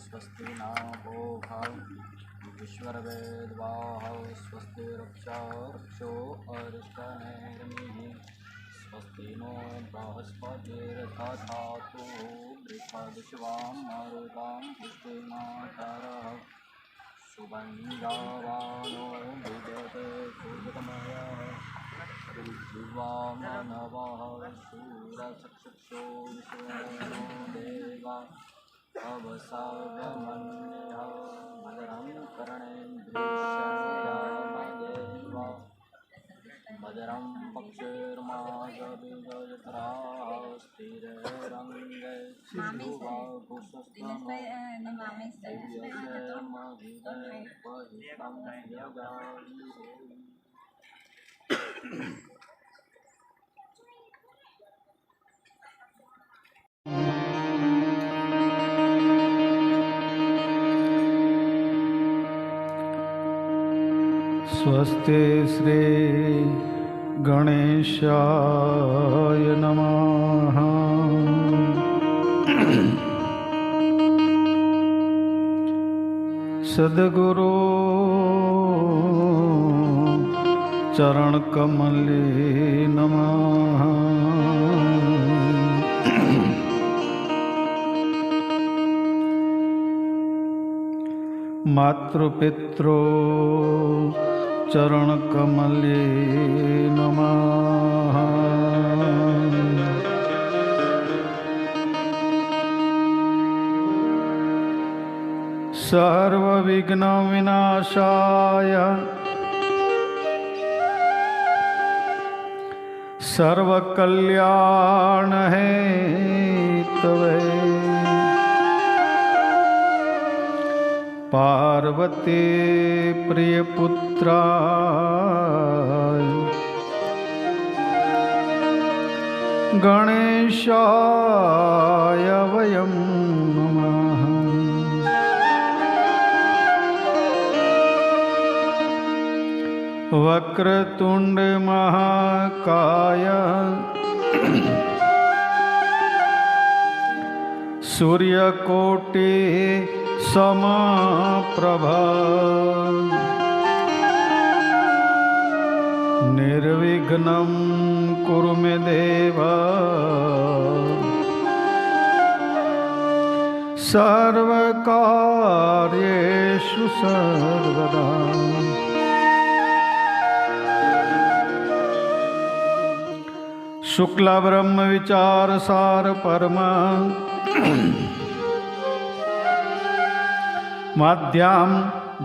स्वस्ति नाभोः विश्ववेदवाः स्वस्ति रक्षो अरिष्टनेमिः स्वस्ति नो बृहस्पतिर्दधातु बृहद्विश्वां मरुतां पुष्टिमातरः सुबन्धावानो विदते सुगतमयः विद्वानवः शूरचक्षुषो विश्वनो देवा अवसागमन्यः भद्रं कर्णेन्द्रियश्यामदेव भद्रं पक्षिर्मागविजयत्राः स्थिरैरङ्गैः सिद्धुवाकुशस्त्वमहितं यजायुः। स्वस्ति श्री गणेशाय नमः। सद्गुरु चरण कमले नमः। मातृपितरो चरण कमले नमः। सर्वविघ्न विनाशाय सर्वकल्याण हेतवे पार्वती प्रियपुत्राय गणेशाय वयं नमः। वक्रतुंड महाकाय सूर्यकोटि समप्रभा निर्विघ्नं कुरु मे देव सर्वकार्येषु सर्वदा। शुक्ला ब्रह्म विचार सार परमा माध्याम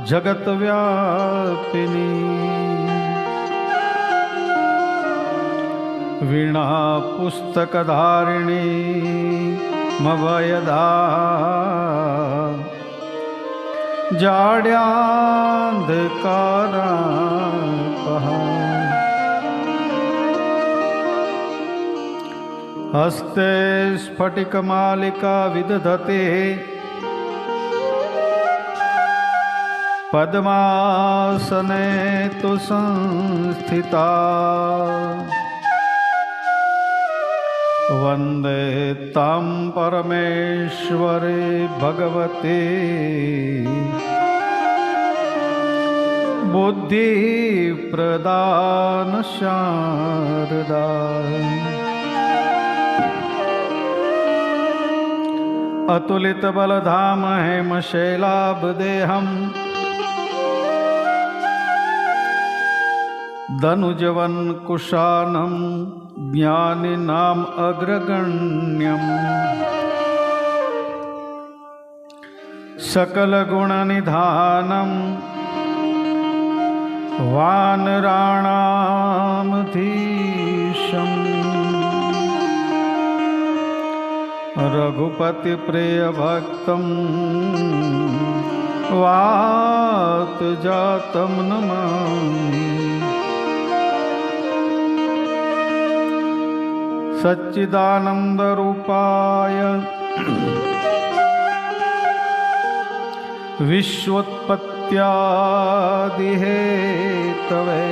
जगत व्यापिनी वीणा पुस्तक धारिणी मभयदा जाड्यांधकारा हस्ते स्फटिकमालिका विदधते पद्मासने तु संस्थिता वन्दे तां परमेश्वरे भगवते बुद्धिप्रदान शारदा। अतुलित बलधाम हेमशैलाभदेहं धनुजवन कुशानं ज्ञानिनाम अग्रगण्यं सकलगुणनिधानं वानराणामधीशम् रघुपति प्रिय भक्तम वात जातम नमामि। सच्चिदानंद रूपाय विश्वोत्पत्त्यादिहेतवे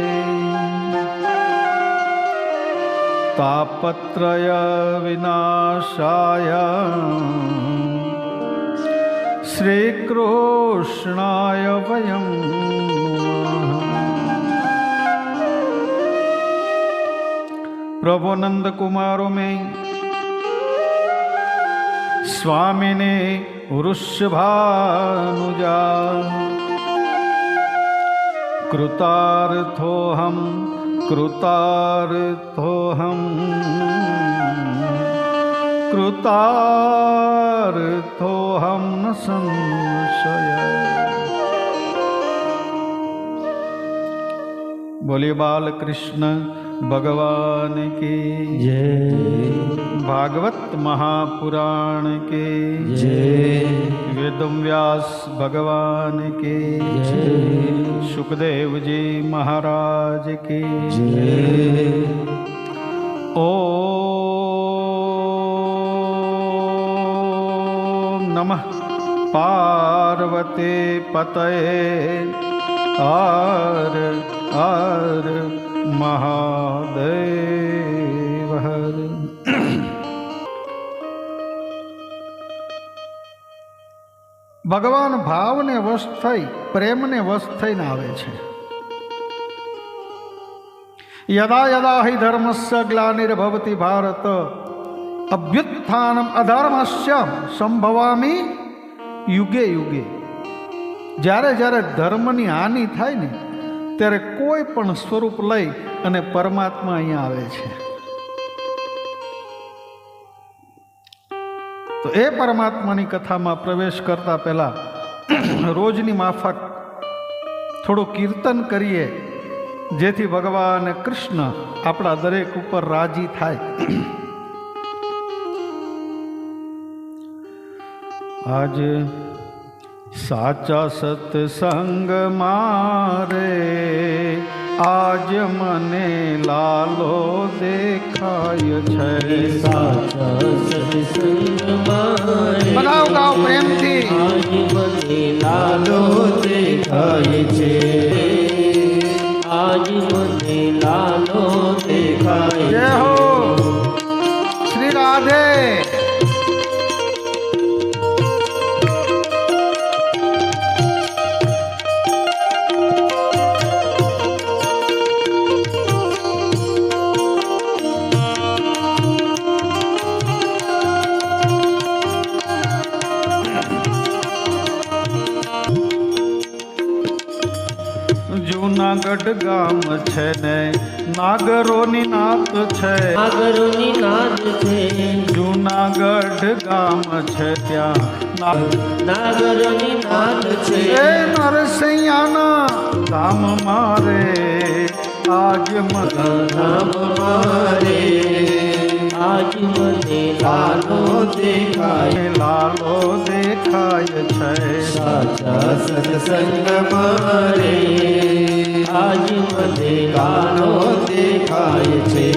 तापत्रय विनाशाय श्रीकृष्णाय वयं नमः। प्रभु नंद कुमारों में स्वामी ने वृषभानुजा कृतार्थोऽहं कृतार्थोऽहं कृतार्थोऽहं न संशय। बोलिए बाल कृष्ण भगवान की जय। भागवत महापुराण के जय। वेदव्यास भगवान के जय। सुखदेव जी महाराज की जय। ओम नमः पार्वती पतये हर हर महादेव हर। ભગવાન ભાવને વશ થઈ પ્રેમને વશ થઈને આવે છે। યદા યદા હિ ધર્મસ્ય ગ્લાનિર્ભવતિ ભારત અભ્યુત્થાનમ અધર્મસ્ય સંભવામિ યુગે યુગે। જ્યારે જ્યારે ધર્મની હાનિ થાય ને ત્યારે કોઈ પણ સ્વરૂપ લઈ અને પરમાત્મા અહીંયા આવે છે। તો એ પરમાત્માની કથામાં પ્રવેશ કરતા પહેલા રોજની માફક થોડું કીર્તન કરીએ, જેથી ભગવાન કૃષ્ણ આપણા દરેક ઉપર રાજી થાય। આજ સાચા સત્સંગ મારે આજ મને લાલો દેખાય છે। સાચા સત્સંગ મારે બનાવ ગાઓ પ્રેમથી। આજ મને લાલો દેખાય છે। આજ મને લાલો દેખાય જય હો શ્રી રાધે। જૂનાગઢ ગામ છે ને નાગરોની નાત છે। નાગરોની નાદ છે। જૂનાગઢ ગામ છે ત્યાં નાગરોની નાદ છે। એ નરસૈયાના ધામ મારે આજ નામ મારે આજ મને લાલો દેખાય લાલો દેખાય છે। સાચા સત્સંગ મારે આજ મને લાલો દેખાય છે।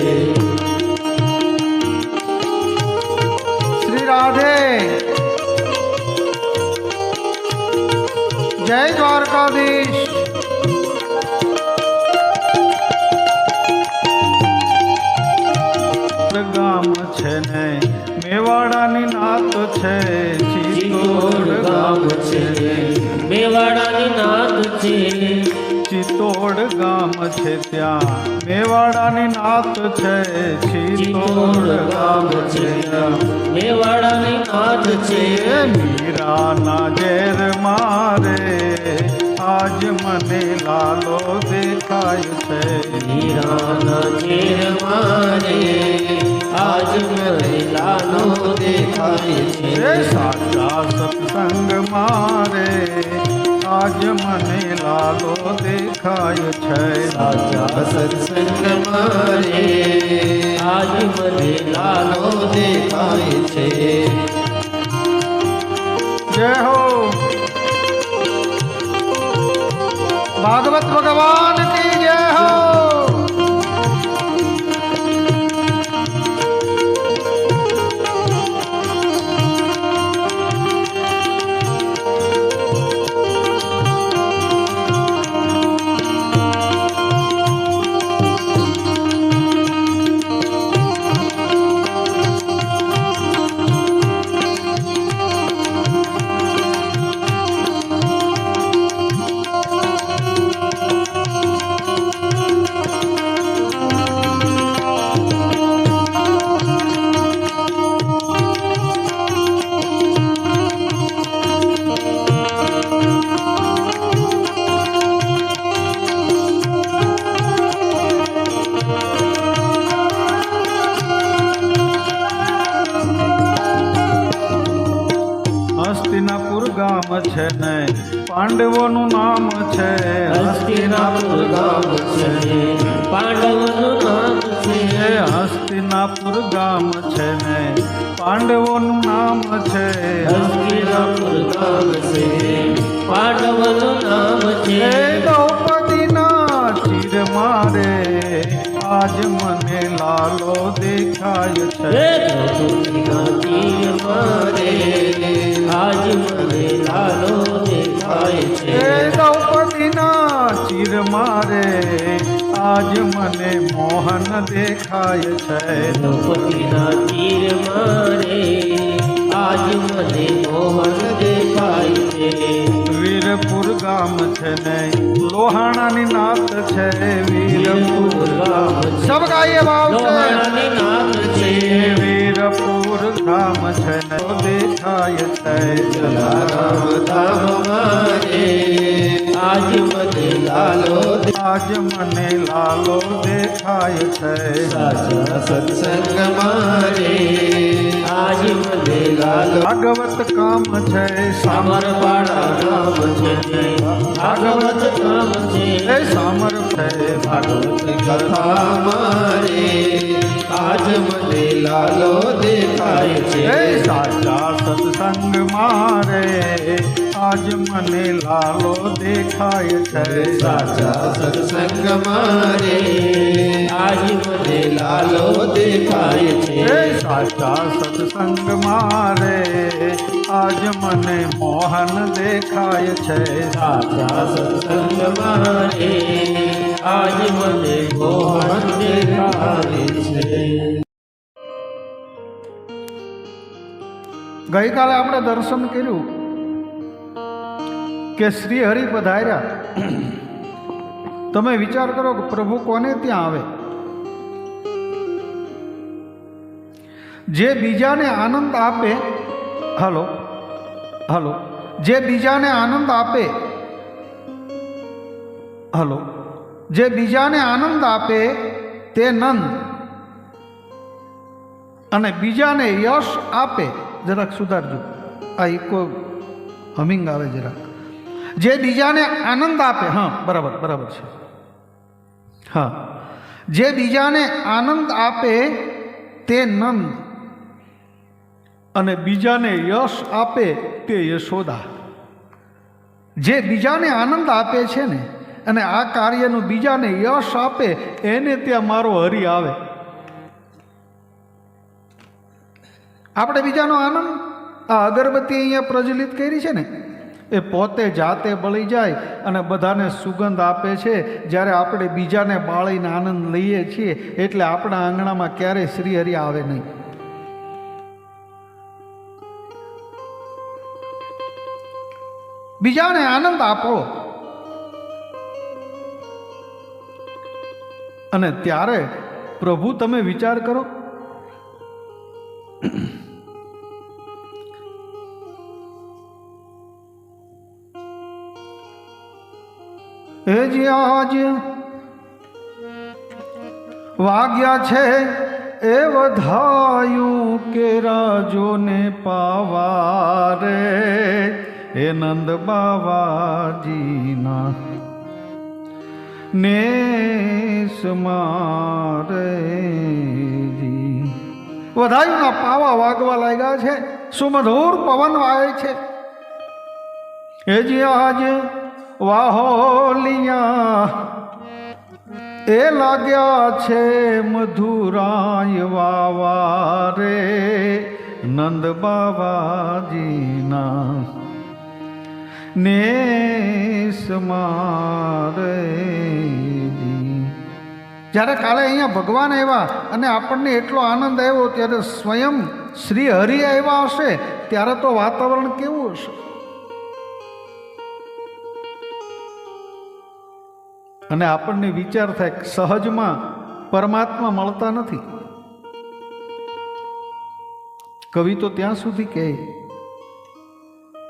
શ્રી રાધે। જય દ્વારકાધીશ। ગામ છે ને મેવાડાની નાત છે। ચિત્તોડ ગામ છે મેવાડાની નાદ છે। ચિત્તોડ ગામ છે ત્યાં મેવાડાની નાત છે। ચિત્તોડ ગામ છે મેવાડાની નાદ છે। મીરાના ઝેર મારે આજ મને લાલો દેખાય છે। હીરાના ઝેર મારે આજ મને લાલો દેખાય છે। સાચા સાચા સત્સંગ મારે આજ મને લાલો દેખાય છે. સાચા સત્સંગ મારે આજ મને લાલો દેખાય છે. જય હો ભાગવત ભગવાન કી જય હો. હસ્તિનાપુર ગામ છે ને પાંડવોનું નામ છે. હસ્તિનાપુર ગામ છે પાંડવોનું નામ છે. હસ્તિનાપુર ગામ છે ને પાંડવોનું નામ છે. હસ્તિનાપુર ગામ છે પાંડવોનું નામ છે. દ્રૌપદીના ચીર મારે આજ મને લાલો દેખાય છે. દ્રૌપદીના ચીર મારે આજ મને લાલો દેખાય છે. દ્રૌપદીના ચીર મારે આજ મને મોહન દેખાય છે. દ્રૌપદીના ચીર મારે આજ મને મોહન દેખાય છે. વીરપુર ગામ છે ને લોહાણાની નાત છે. વીરપુર ગામ સબ ગાઈએ ભાવ લોહાણાની નાત છે. વીરપુર ગામ છે ને દેખાય છે. જલારામ ધામ મારે આજ મને લાલો આજ મને લાલો દેખાય છે. સાચા સત્સંગ મારે આજ મને લાલો. ભાગવત કામ છે સામરપાડા ગામ છે ભાગવત કામ છે. સામર છે ભાગવત કથા મારે આજ મને લાલો દેખાય છે. સાચા સત્સંગ મારે આજ મને લાલો દેખાય છે. સાચા સત્સંગ મારે આજ મને લાલો દેખાય છે. સાચા સત્સંગ મારે આજ મને મોહન દેખાય છે. સાચા સત્સંગ મારે આજ મને મોહન દેખાય છે. ગઈકાલે આપણે દર્શન કર્યું કે શ્રી હરિ પધાર્યા. તમે વિચાર કરો કે પ્રભુ કોને ત્યાં આવે? જે બીજાને આનંદ આપે. હાલો હાલો જે બીજાને આનંદ આપે. હાલો જે બીજાને આનંદ આપે તે નંદ, અને બીજાને યશ આપે. જરાક સુધારજો, આ ઇકો હમિંગ આવે જરાક. જે બીજાને આનંદ આપે, હા બરાબર બરાબર છે. હા, જે બીજાને આનંદ આપે તે નંદ, અને બીજાને યશ આપે તે યશોદા. જે બીજાને આનંદ આપે છે ને, અને આ કાર્યનું બીજાને યશ આપે, એને ત્યાં મારો હરિ આવે. આપણે બીજાનો આનંદ, આ અગરબત્તી અહીંયા પ્રજ્વલિત કરી છે ને, એ પોતે જાતે બળી જાય અને બધાને સુગંધ આપે છે. જ્યારે આપણે બીજાને બાળીને આનંદ લઈએ છીએ, એટલે આપણા આંગણામાં ક્યારેય શ્રી હરિ આવે નહીં. બીજાને આનંદ આપો, અને ત્યારે પ્રભુ, તમે વિચાર કરો, એ જે આજ વાગ્યા છે એ વધાયું કે રાજોને પાવા રે. એ નંદ બાવાજીના નેસ મારે જી. વધાયુના પાવા વાગવા લાગ્યા છે, સુમધુર પવન વાય છે. હેજી આજ વાહોલિયા એ લાગ્યા છે મધુરાય વાવા રે નંદ બાવાજીના નેસ મારે. જ્યારે કાલે અહીંયા ભગવાન આવ્યા અને આપણને એટલો આનંદ આવ્યો ત્યારે સ્વયં શ્રી હરિ આવ્યા હશે ત્યારે તો વાતાવરણ કેવું હશે. અને આપણને વિચાર થાય કે સહજમાં પરમાત્મા મળતા નથી. કવિ તો ત્યાં સુધી કહે,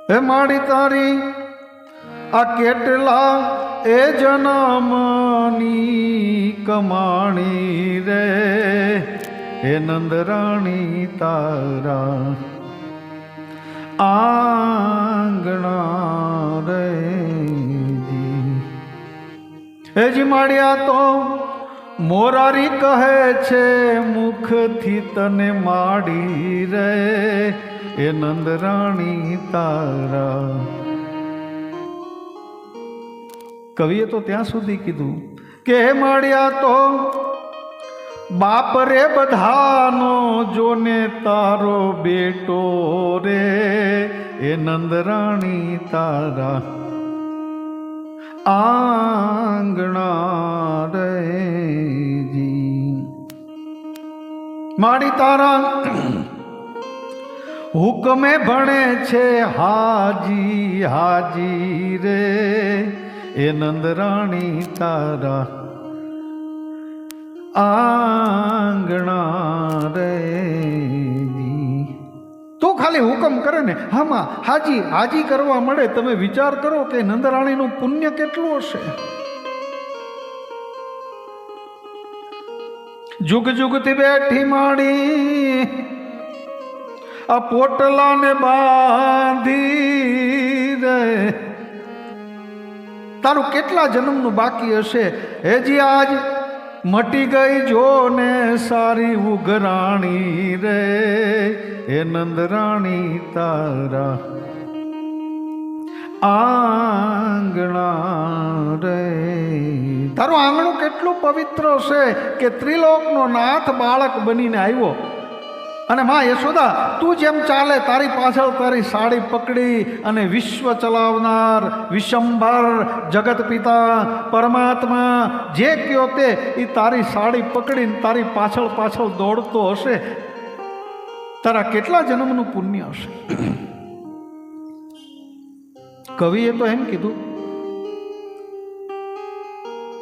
હે માડી તારી આ કેટલા એ જન્મની કમાણી રે હે નંદરાણી તારા આંગણા રે. હેજી માળિયા તો મોરારી કહે છે મુખથી તને માડી રે એ નંદરાણી તારા. કવિએ તો ત્યાં સુધી કીધું કે હે માળિયા તો બાપ રે બધાનો જોને તારો બેટો રે એ નંદરાણી તારા આંગણા રે જી. માડી તારા હુકમે ભણે છે હાજી હાજી રે એ નંદરાણી તારા આંગણા રે જી. તું ખાલી હુકમ કરે ને હામાં હાજી હાજી કરવા મળે. તમે વિચાર કરો કે નંદરાણીનું પુણ્ય કેટલું હશે. જુગ જુગથી બેઠી માડી આ પોટલાને બાંધી રે. તારું કેટલા જન્મનું બાકી હશે. હેજી આજ મટી ગઈ જો ને સારી ઉઘરાણી રે હે નંદરાણી તારા આંગણા રે. તારું આંગણું કેટલું પવિત્ર છે કે ત્રિલોકનો નાથ બાળક બનીને આવ્યો. અને માં યશોદા તું જેમ ચાલે તારી પાછળ તારી સાડી પકડી અને વિશ્વ ચલાવનાર વિશંભર જગત પિતા પરમાત્મા જે કયો તે એ તારી સાડી પકડીને તારી પાછળ પાછળ દોડતો હશે. તારા કેટલા જન્મનું પુણ્ય હશે. કવિએ તો એમ કીધું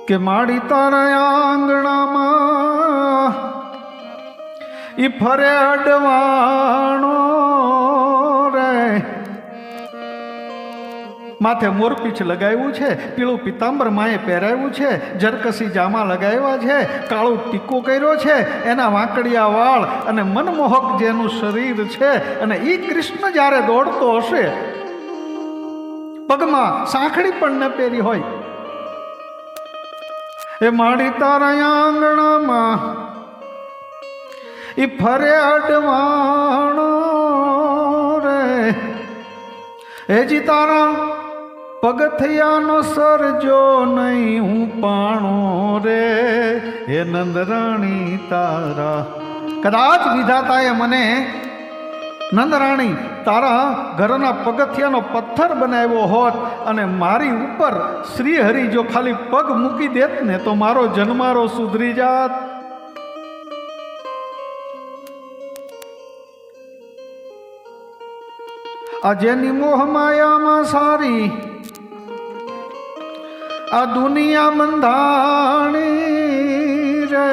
કે માડી તારા આંગણામાં ઈ ફરે અડવાણો રે. માથે મોરપીછ લગાવ્યું છે, પીળું પિતાંબર માએ પહેરાવ્યું છે, જરકસી જામા લગાવ્યા છે, કાળો ટીકો કર્યો છે, એના વાંકડિયા વાળ અને મનમોહક જેનું શરીર છે. અને ઈ કૃષ્ણ જ્યારે દોડતો હશે પગમાં સાંખડી પણ ન પહેરી હોય. એ માડી તારા આંગણામાં ઈ ફરે અડવાણો રે. હેજી તારા પગથિયાનો સરજો નહીં હું પાણો રે હે નંદરાણી તારા. કદાચ વિધાતાએ મને નંદરાણી તારા ઘરના પગથિયાનો પથ્થર બનાવ્યો હોત અને મારી ઉપર શ્રી હરિ જો ખાલી પગ મૂકી દેત ને તો મારો જન્મારો સુધરી જાત. આ જેની મોહ માયામાં સારી આ દુનિયા બંધાણી રે.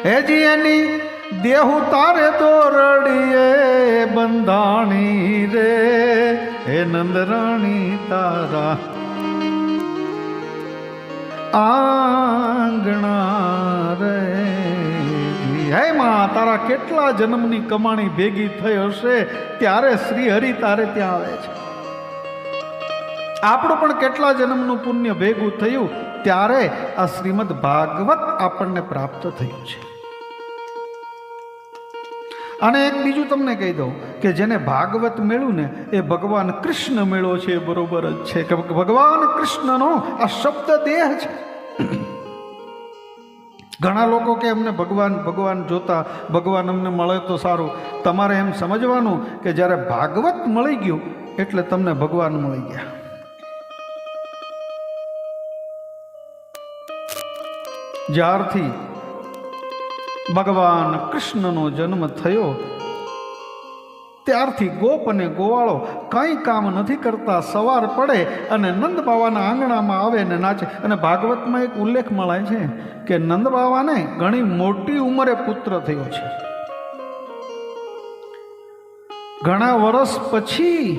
હેજી એની દેહુ તારે દોરડીએ બંધાણી રે હે નંદરાણી તારા આંગણા રે. હે માં, તારા કેટલા જન્મની કમાણી ભેગી થઈ હશે ત્યારે શ્રી હરિ તારે ત્યાં આવે છે. આપણું પણ કેટલા જન્મનું પુણ્ય ભેગું થયું ત્યારે આ શ્રીમદ ભાગવત આપણને પ્રાપ્ત થયું છે. અને એક બીજું તમને કહી દઉં કે જેને ભાગવત મેળ્યું ને એ ભગવાન કૃષ્ણ મેળો છે, એ બરોબર જ છે કે ભગવાન કૃષ્ણનો આ શબ્દ દેહ છે. ઘણા લોકો કે અમને ભગવાન ભગવાન જોતા, ભગવાન અમને મળે તો સારું. તમારે એમ સમજવાનું કે જ્યારે ભાગવત મળી ગયું એટલે તમને ભગવાન મળી ગયા. જ્યારથી ભગવાન કૃષ્ણનો જન્મ થયો ત્યારથી ગોપ અને ગોવાળો કંઈ કામ નથી કરતા. સવાર પડે અને નંદ બાવાના આંગણામાં આવે ને નાચે. અને ભાગવતમાં એક ઉલ્લેખ મળે છે કે નંદ બાવાને ઘણી મોટી ઉંમરે પુત્ર થયો છે. ઘણા વર્ષ પછી,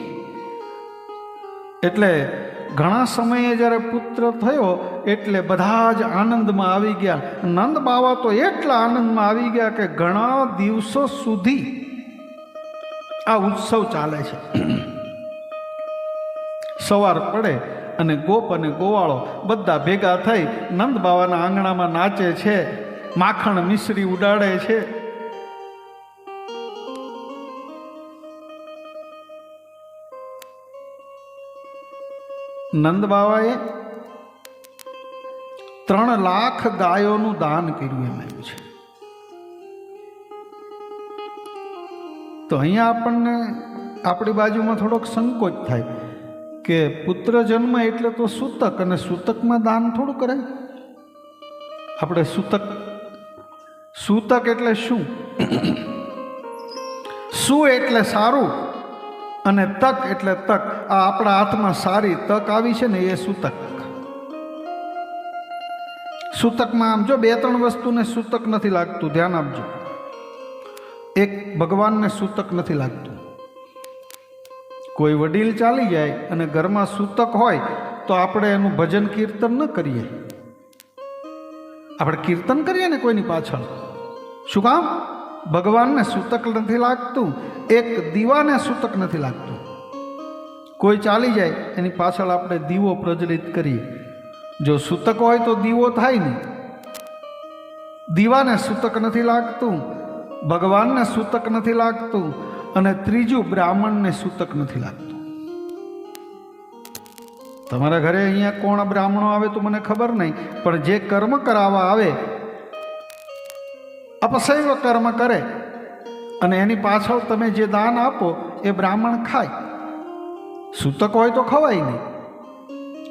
એટલે ઘણા સમયે જ્યારે પુત્ર થયો એટલે બધા જ આનંદમાં આવી ગયા. નંદ બાવા તો એટલા આનંદમાં આવી ગયા કે ઘણા દિવસો સુધી આ ઉત્સવ ચાલે છે. સવાર પડે અને ગોપ અને ગોવાળો બધા ભેગા થઈ નંદ બાવાના આંગણામાં નાચે છે, માખણ મિશ્રી ઉડાડે છે. નંદ બાવાએ 3 લાખ ગાયોનું દાન કર્યું એમ આવ્યું છે. તો અહીંયા આપણને આપણી બાજુમાં થોડોક સંકોચ થાય કે પુત્ર જન્મ એટલે તો સૂતક, અને સૂતકમાં દાન થોડું કરાય. આપણે સૂતક એટલે શું? સુ એટલે સારું અને તક એટલે તક. આ આપણા હાથમાં સારી તક આવી છે ને એ સૂતક. સૂતકમાં આમ જો 2-3 વસ્તુને સૂતક નથી લાગતું, ધ્યાન આપજો. એક, ભગવાનને સૂતક નથી લાગતું. કોઈ વડીલ ચાલી જાય અને ઘરમાં સૂતક હોય તો આપણે એનું ભજન કીર્તન ન કરીએ. આપણે કીર્તન કરીએ ને કોઈની પાછળ. શું કામ? ભગવાનને સૂતક નથી લાગતું. એક, દીવાને સૂતક નથી લાગતું. કોઈ ચાલી જાય એની પાછળ આપણે દીવો પ્રજ્વલિત કરીએ. જો સૂતક હોય તો દીવો થાય નહીં. દીવાને સૂતક નથી લાગતું, ભગવાનને સૂતક નથી લાગતું, અને ત્રીજું, બ્રાહ્મણને સૂતક નથી લાગતું. તમારા ઘરે અહીંયા કોણ બ્રાહ્મણો આવે તો મને ખબર નહીં, પણ જે કર્મ કરાવવા આવે, અપસૈવ કર્મ કરે અને એની પાછળ તમે જે દાન આપો એ બ્રાહ્મણ ખાય. સૂતક હોય તો ખવાય નહીં.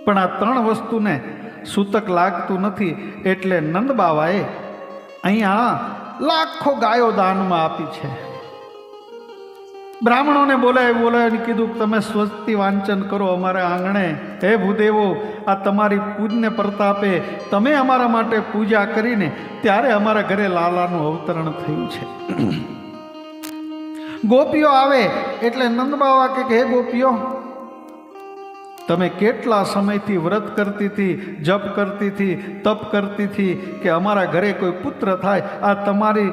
પણ આ 3 વસ્તુને સૂતક લાગતું નથી. એટલે નંદ બાવાએ અહીંયા લાખો ગાયો દાનમાં આપી છે. બ્રાહ્મણોને બોલાવીને કીધું તમે સ્વસ્તિ વાંચન કરો અમારા આંગણે. હે ભૂદેવો, આ તમારી પૂજ્ય પ્રતાપે તમે અમારા માટે પૂજા કરીને ત્યારે અમારા ઘરે લાલાનું અવતરણ થયું છે. ગોપીઓ આવે એટલે નંદ બાવા કે હે ગોપીઓ, તમે કેટલા સમયથી વ્રત કરતી હતી, જપ કરતી હતી, તપ કરતી હતી કે અમારા ઘરે કોઈ પુત્ર થાય. આ તમારી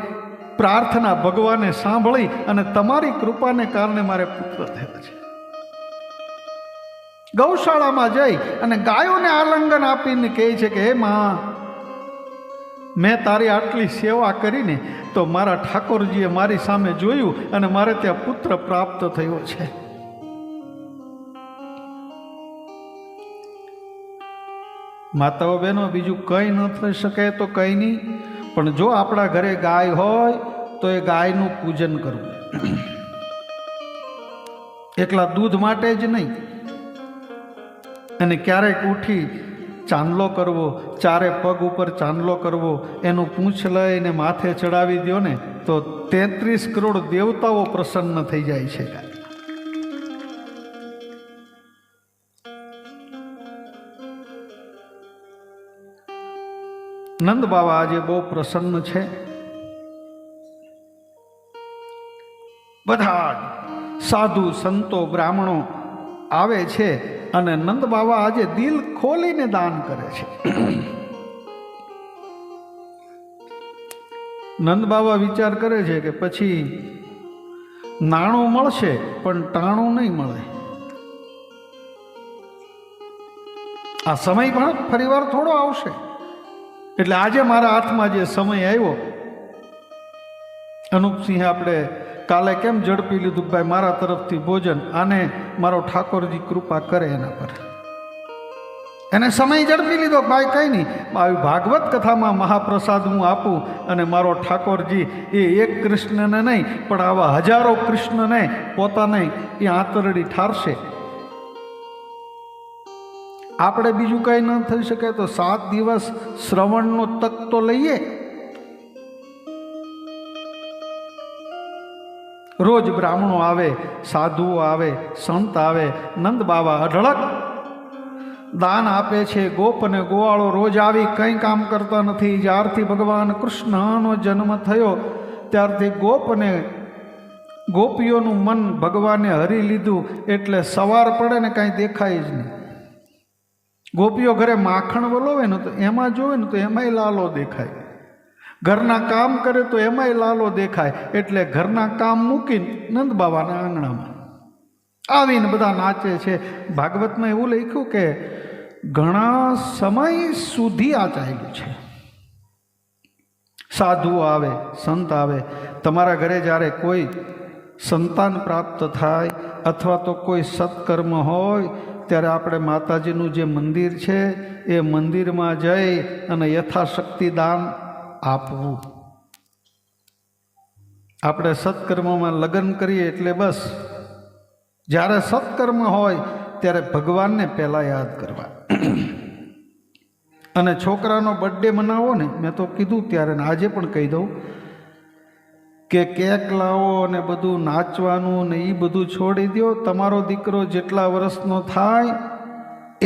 પ્રાર્થના ભગવાને સાંભળી અને તમારી કૃપાને કારણે મારે પુત્ર થયો છે. ગૌશાળામાં જઈ અને ગાયોને આલિંગન આપીને કહે છે કે હે માં, મેં તારી આટલી સેવા કરીને તો મારા ઠાકોરજીએ મારી સામે જોયું અને મારે ત્યાં પુત્ર પ્રાપ્ત થયો છે. માતાઓ બહેનો, બીજું કંઈ ન થઈ શકે તો કંઈ નહીં, પણ જો આપણા ઘરે ગાય હોય તો એ ગાયનું પૂજન કરવું. એકલા દૂધ માટે જ નહીં. અને ક્યારેક ઉઠી ચાંદલો કરવો, 4 પગ ઉપર ચાંદલો કરવો, એનું પૂંછ લઈને માથે ચડાવી દો ને તો 33 કરોડ દેવતાઓ પ્રસન્ન થઈ જાય છે. નંદ બાવા આજે બહુ પ્રસન્ન છે. બધા સાધુ સંતો બ્રાહ્મણો આવે છે અને નંદ બાવા આજે દિલ ખોલીને દાન કરે છે. નંદ બાબા વિચાર કરે છે કે પછી નાણું મળશે પણ ટાણું નહીં મળે. આ સમય પણ ફરીવાર થોડો આવશે. એટલે આજે મારા હાથમાં જે સમય આવ્યો, અનુપસિંહ આપણે કાલે કેમ ઝડપી લીધું, ભાઈ મારા તરફથી ભોજન, આને મારો ઠાકોરજી કૃપા કરે એના પર, એને સમય ઝડપી લીધો. ભાઈ કંઈ નહીં, આવી ભાગવત કથામાં મહાપ્રસાદ હું આપું અને મારો ઠાકોરજી એ એક કૃષ્ણને નહીં પણ આવા હજારો કૃષ્ણને પોતાને એ આંતરડી ઠારશે. આપણે બીજું કંઈ ન થઈ શકે તો 7 દિવસ શ્રવણનો તક તો લઈએ. રોજ બ્રાહ્મણો આવે, સાધુઓ આવે, સંત આવે, નંદ બાબા અઢળક દાન આપે છે. ગોપ અને ગોવાળો રોજ આવી કંઈ કામ કરતા નથી. જ્યારથી ભગવાન કૃષ્ણનો જન્મ થયો ત્યારથી ગોપ અને ગોપીઓનું મન ભગવાને હરી લીધું. એટલે સવાર પડે ને કાંઈ દેખાય જ નહીં. ગોપીઓ ઘરે માખણ વલોવે ને તો એમાં જોવે ને તો એમાંય લાલો દેખાય, ઘરના કામ કરે તો એમાંય લાલો દેખાય. એટલે ઘરના કામ મૂકીને નંદ બાબાના આંગણામાં આવીને બધા નાચે છે. ભાગવતમાં એવું લખ્યું કે ઘણા સમય સુધી આ ચાલ્યું છે. સાધુઓ આવે, સંત આવે. તમારા ઘરે જ્યારે કોઈ સંતાન પ્રાપ્ત થાય અથવા તો કોઈ સત્કર્મ હોય ત્યારે આપણે માતાજીનું જે મંદિર છે એ મંદિરમાં જઈ અને યથાશક્તિ દાન આપવું. આપણે સત્કર્મમાં લગ્ન કરીએ એટલે બસ જ્યારે સત્કર્મ હોય ત્યારે ભગવાનને પહેલાં યાદ કરવા. અને છોકરાનો બર્થડે મનાવો ને, મેં તો કીધું ત્યારે ને આજે પણ કહી દઉં કે કેક લાવો અને બધું નાચવાનું ને એ બધું છોડી દો. તમારો દીકરો જેટલા વર્ષનો થાય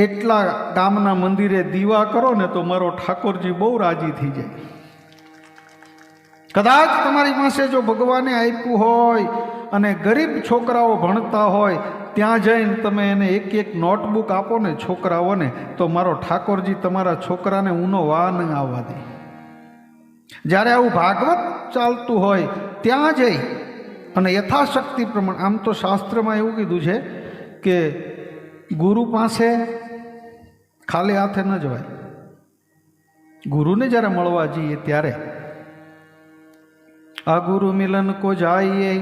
એટલા ગામના મંદિરે દીવા કરો ને તો મારો ઠાકોરજી બહુ રાજી થઈ જાય. કદાચ તમારી પાસે જો ભગવાને આપ્યું હોય અને ગરીબ છોકરાઓ ભણતા હોય ત્યાં જઈને તમે એને એક નોટબુક આપો ને છોકરાઓને તો મારો ઠાકોરજી તમારા છોકરાને ઊનો વા નહીં આવવા દે. જ્યારે આવું ભાગવત ચાલતું હોય ત્યાં જઈ અને યથાશક્તિ પ્રમાણે, આમ તો શાસ્ત્રમાં એવું કીધું છે કે ગુરુ પાસે ખાલી હાથે ન જવાય. ગુરુને જ્યારે મળવા જઈએ ત્યારે આ ગુરુ મિલન કો જાઈએ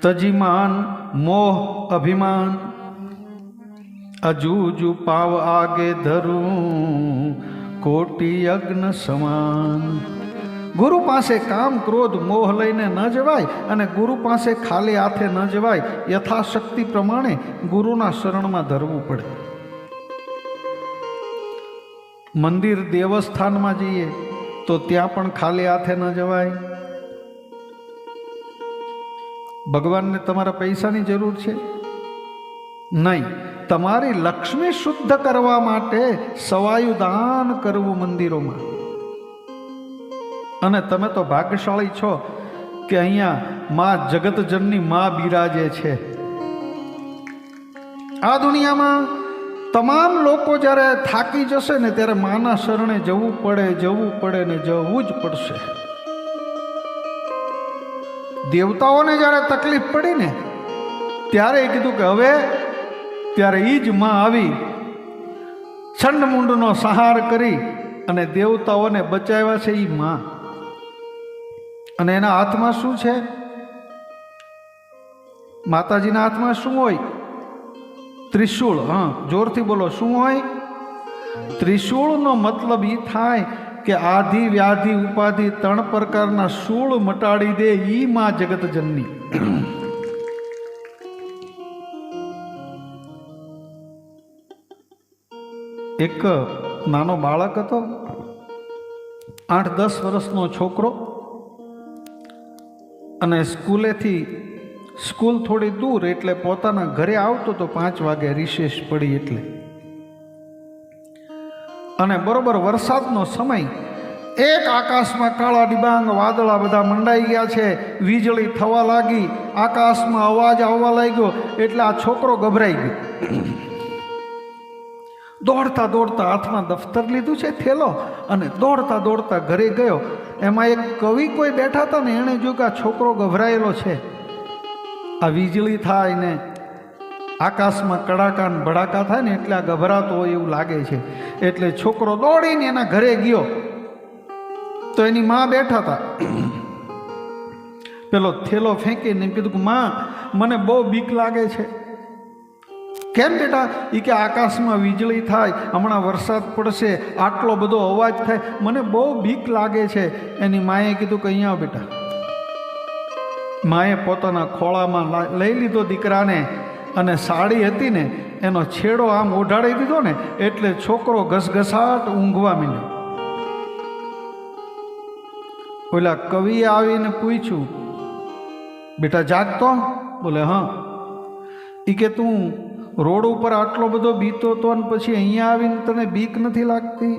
તજીમાન મોહ અભિમાન અજૂજુ પાવ આગે ધરું કોટી યજ્ઞ સમાન. ગુરુ પાસે કામ ક્રોધ મોહ લઈને ન જવાય અને ગુરુ પાસે ખાલી હાથે ન જવાય. યથાશક્તિ પ્રમાણે ગુરુના શરણમાં ધરવું પડે. મંદિર દેવસ્થાનમાં જઈએ તો ત્યાં પણ ખાલી હાથે ન જવાય. ભગવાનને તમારા પૈસાની જરૂર છે નહીં, તમારી લક્ષ્મી શુદ્ધ કરવા માટે સવાયું દાન કરવું મંદિરોમાં. અને તમે તો ભાગ્યશાળી છો કે અહીંયા માં જગતજનની માં બિરાજે છે. આ દુનિયામાં તમામ લોકો જ્યારે થાકી જશે ને ત્યારે માના શરણે જવું પડે ને જવું જ પડશે. દેવતાઓને જ્યારે તકલીફ પડી ને ત્યારે એ કીધું કે હવે ત્યારે એ જ માં આવી છંડમુંડનો સંહાર કરી અને દેવતાઓને બચાવ્યા છે. એ માં, અને એના હાથમાં શું છે? માતાજીના હાથમાં શું હોય? ત્રિશૂળ. હા, જોરથી બોલો, શું હોય? ત્રિશૂળનો મતલબ એ થાય કે આધિ વ્યાધિ ઉપાધિ 3 પ્રકારના શૂળ મટાડી દે ઈ માં જગતજનની. એક નાનો બાળક હતો, 8-10 વર્ષનો છોકરો, અને સ્કૂલ થોડી દૂર એટલે પોતાના ઘરે આવતો તો 5 વાગે રિસેસ પડી એટલે. અને બરોબર વરસાદનો સમય, એક આકાશમાં કાળા ડિબાંગ વાદળા બધા મંડાઈ ગયા છે, વીજળી થવા લાગી, આકાશમાં અવાજ આવવા લાગ્યો એટલે આ છોકરો ગભરાઈ ગયો. દોડતા દોડતા હાથમાં દફતર લીધું છે થેલો અને દોડતા દોડતા ઘરે ગયો. એમાં એક કવિ કોઈ બેઠા હતા ને, એણે જોયું કે આ છોકરો ગભરાયેલો છે, આ વીજળી થાય ને આકાશમાં કડાકા ને ભડાકા થાય ને એટલે આ ગભરાતો હોય એવું લાગે છે. એટલે છોકરો દોડીને એના ઘરે ગયો તો એની માં બેઠા હતા. પેલો થેલો ફેંકીને કીધું કે માં, મને બહુ બીક લાગે છે. કેમ બેટા? એ કે આકાશમાં વીજળી થાય, હમણાં વરસાદ પડશે, આટલો બધો અવાજ થાય, મને બહુ બીક લાગે છે. એની માએ કીધું કે અહીંયા બેટા. માએ પોતાના ખોળામાં લઈ લીધો દીકરાને અને સાડી હતી ને એનો છેડો આમ ઓઢાડી દીધો ને એટલે છોકરો ઘસઘસાટ ઊંઘવા માંડ્યો. ઓલા કવિએ આવીને પૂછ્યું, બેટા જાગતો? બોલે હા. એ કે તું રોડ ઉપર આટલો બધો બીતો હતો અને પછી અહીંયા આવીને તને બીક નથી લાગતી?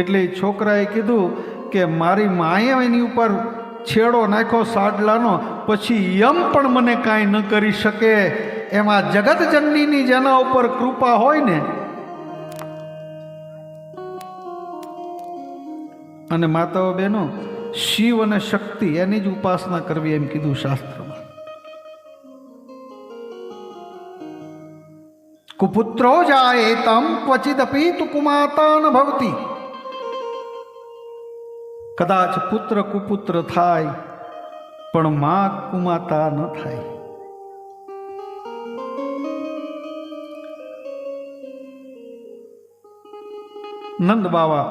એટલે છોકરાએ કીધું કે મારી માએ એની ઉપર છેડો નાખ્યો સાડલાનો, પછી યમ પણ મને કાંઈ ન કરી શકે. એમાં જગત જનનીની જેના ઉપર કૃપા હોય ને, અને માતાઓ બહેનો, શિવ અને શક્તિ એની જ ઉપાસના કરવી એમ કીધું શાસ્ત્રમાં. કુપુત્રો જાય તમ ક્વચિદપી તુ કુમાતા ન ભવતી. કદાચ પુત્ર કુપુત્ર થાય પણ માં કુમાતા ન થાય. નંદ બાવા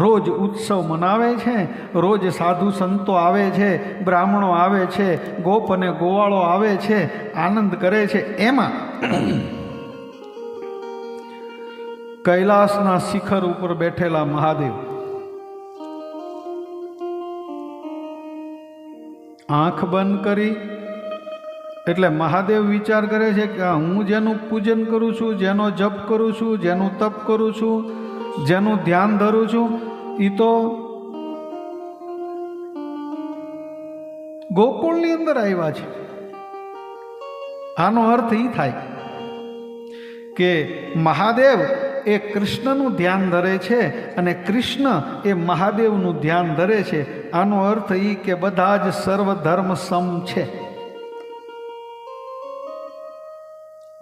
રોજ ઉત્સવ મનાવે છે, રોજ સાધુ સંતો આવે છે, બ્રાહ્મણો આવે છે, ગોપ અને ગોવાળો આવે છે, આનંદ કરે છે. એમાં કૈલાસના શિખર ઉપર બેઠેલા મહાદેવ આંખ બંધ કરી એટલે મહાદેવ વિચાર કરે છે કે હું જેનું પૂજન કરું છું, જેનો જપ કરું છું, જેનું તપ કરું છું, જેનું ધ્યાન ધરું છું, એ તો ગોકુળની અંદર આવ્યા છે. આનો અર્થ એ થાય કે મહાદેવ એ કૃષ્ણનું ધ્યાન ધરે છે અને કૃષ્ણ એ મહાદેવનું ધ્યાન ધરે છે. આનો અર્થ એ કે બધા જ સર્વધર્મ સમ છે.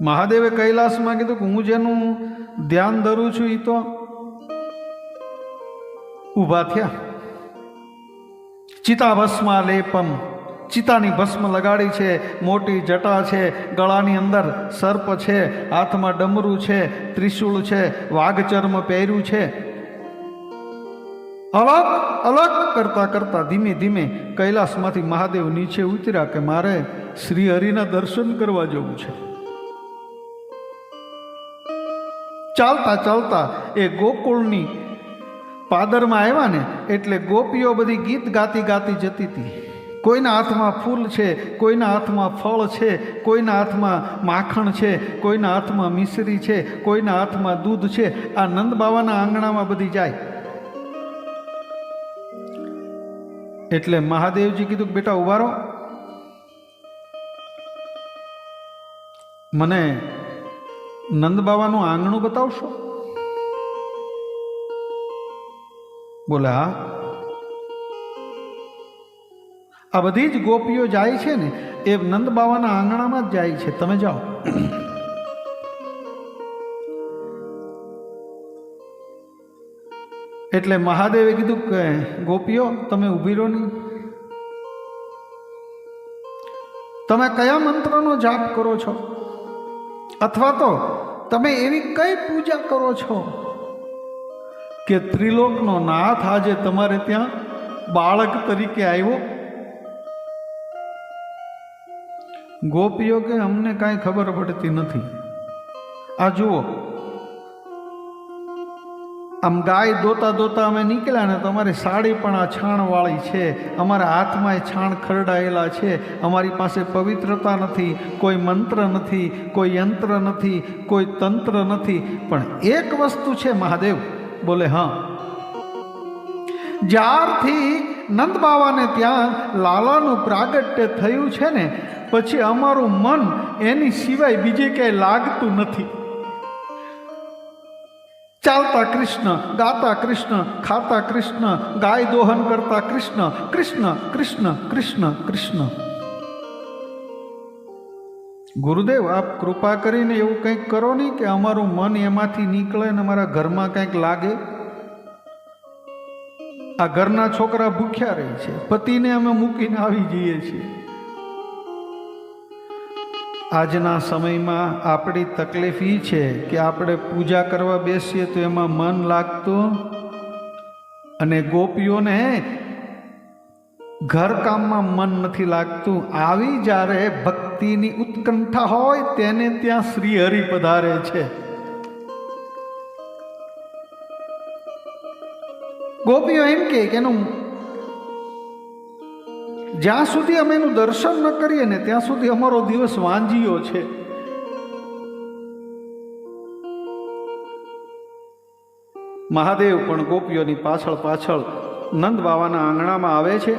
મહાદેવે કૈલાસમાં કીધું કે હું જેનું ધ્યાન ધરું છું એ તો ઊભા થયા. ચિતા ભસ્મા લેપમ, ચિતાની ભસ્મ લગાડી છે, મોટી જટા છે, ગળાની અંદર સર્પ છે, હાથમાં ડમરું છે, ત્રિશૂળ છે, વાઘચર્મ પહેર્યું છે. અલગ અલગ કરતા કરતા ધીમે ધીમે કૈલાસમાંથી મહાદેવ નીચે ઉતર્યા કે મારે શ્રી હરિના દર્શન કરવા જવું છે. ચાલતા ચાલતા એ ગોકુળની પાદરમાં આવ્યા ને એટલે ગોપીઓ બધી ગીત ગાતી ગાતી જતી હતી. કોઈના હાથમાં ફૂલ છે, કોઈના હાથમાં ફળ છે, કોઈના હાથમાં માખણ છે, કોઈના હાથમાં મિશ્રી છે, કોઈના હાથમાં દૂધ છે. આ નંદ બાવાના આંગણામાં બધી જાય. એટલે મહાદેવજી કીધું કે બેટા ઉભા રહો, મને નંદ બાવાનું આંગણું બતાવશો? બોલે હા. આ બધી જ ગોપીઓ જાય છે ને એ નંદ બાવાના આંગણામાં જ જાય છે. તમે જાઓ. એટલે મહાદેવે કીધું કે ગોપીઓ તમે ઊભી રહો નહીં. તમે કયા મંત્રનો જાપ કરો છો? અથવા તો તમે એવી કઈ પૂજા કરો છો કે ત્રિલોકનો નાથ આજે તમારે ત્યાં બાળક તરીકે આવ્યો? ગોપીઓ કે અમને કાંઈ ખબર પડતી નથી. આ જુઓ, આમ ગાય દોતા દોતા અમે નીકળ્યા ને તો અમારી સાડી પણ આ છાણવાળી છે, અમારા હાથમાં છાણ ખરડાયેલા છે, અમારી પાસે પવિત્રતા નથી, કોઈ મંત્ર નથી, કોઈ યંત્ર નથી, કોઈ તંત્ર નથી. પણ એક વસ્તુ છે મહાદેવ. બોલે હા. જ્યારથી નંદ બાવાને ત્યાં લાલાનું પ્રાગટ્ય થયું છે ને પછી અમારું મન એની સિવાય બીજે ક્યાંય લાગતું નથી. ચાલતા કૃષ્ણ, ગાતા કૃષ્ણ, ખાતા કૃષ્ણ, ગાય દોહન કરતા કૃષ્ણ, કૃષ્ણ કૃષ્ણ કૃષ્ણ કૃષ્ણ. ગુરુદેવ, આપ કૃપા કરીને એવું કંઈક કરો નહીં કે અમારું મન એમાંથી નીકળે ને અમારા ઘરમાં કંઈક લાગે. આ ઘરના છોકરા ભૂખ્યા રહે છે, પતિને અમે મૂકીને આવી જઈએ છીએ. આજના સમયમાં આપણી તકલીફ એ છે કે આપણે પૂજા કરવા બેસીએ તો એમાં મન લાગતું, અને ગોપીઓને ઘર કામમાં મન નથી લાગતું. આવી જ્યારે ભક્તિની ઉત્કંઠા હોય તેને ત્યાં શ્રી હરિ પધારે છે. ગોપીઓ એમ કે એનું જ્યાં સુધી અમે એનું દર્શન ન કરીએ ને ત્યાં સુધી અમારો દિવસ વાંજીયો છે. મહાદેવ પણ ગોપીઓની પાછળ પાછળ નંદ બાવાના આંગણામાં આવે છે.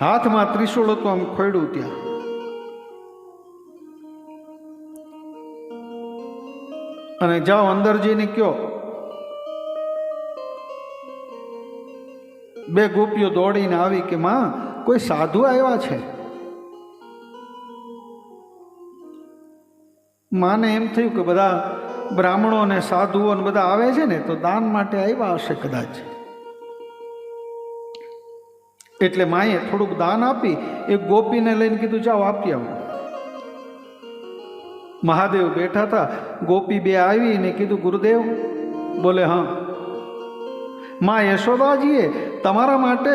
હાથમાં ત્રિશૂળ હતું, આમ ખોયડું ત્યાં. અને જાઓ અંદર જઈને કયો. બે ગોપીઓ દોડીને આવી કે માં, કોઈ સાધુ આવ્યા છે. માને એમ થયું કે બધા બ્રાહ્મણો અને સાધુઓ ને બધા આવે છે ને તો દાન માટે આવ્યા હશે કદાચ. એટલે માએ થોડુંક દાન આપી એક ગોપીને લઈને કીધું જાઓ આપી આવો. મહાદેવ બેઠા હતા, ગોપી બે આવી ને કીધું ગુરુદેવ. બોલે હા. માં યશોદાજીએ તમારા માટે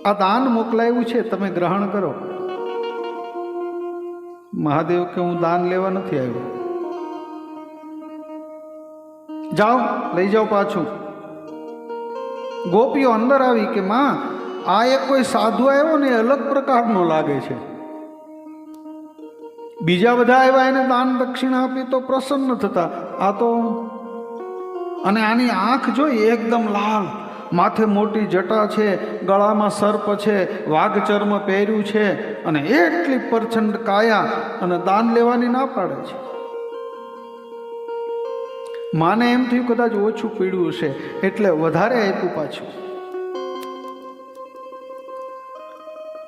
આ દાન મોકલાયું છે, તમે ગ્રહણ કરો. મહાદેવ કે હું દાન લેવા નથી આવ્યો, જાઓ લઈ જાઓ પાછું. ગોપીઓ અંદર આવી કે માં, આ એક કોઈ સાધુ આવ્યો ને અલગ પ્રકારનો લાગે છે. બીજા બધા આવ્યા એને દાન દક્ષિણા આપી તો પ્રસન્ન થતા, આ તો. અને આની આંખ જોઈ એકદમ લાલ, માથે મોટી જટા છે, ગળામાં સર્પ છે, વાઘ ચર્મ પહેર્યું છે, અને એટલી પ્રચંડ કાયા, અને દાન લેવાની ના પાડે છે. માને એમ થયું કદાચ ઓછું પીડ્યું હશે એટલે વધારે આપ્યું પાછું.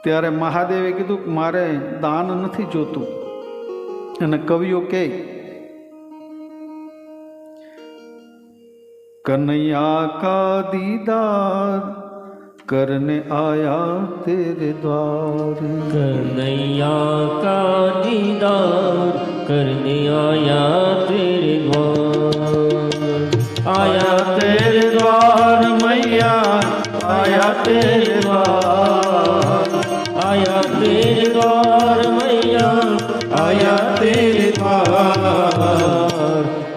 ત્યારે મહાદેવે કીધું કે મારે દાન નથી જોતું. અને કવિઓ કહે कन्हैया का दीदार करने आया तेरे द्वार. कन्हैया का दीदार करने आया तेरे द्वार. आया तेरे द्वार मैया, आया तेरे द्वार. आया तेरे द्वार मैया, आया तेरे द्वार.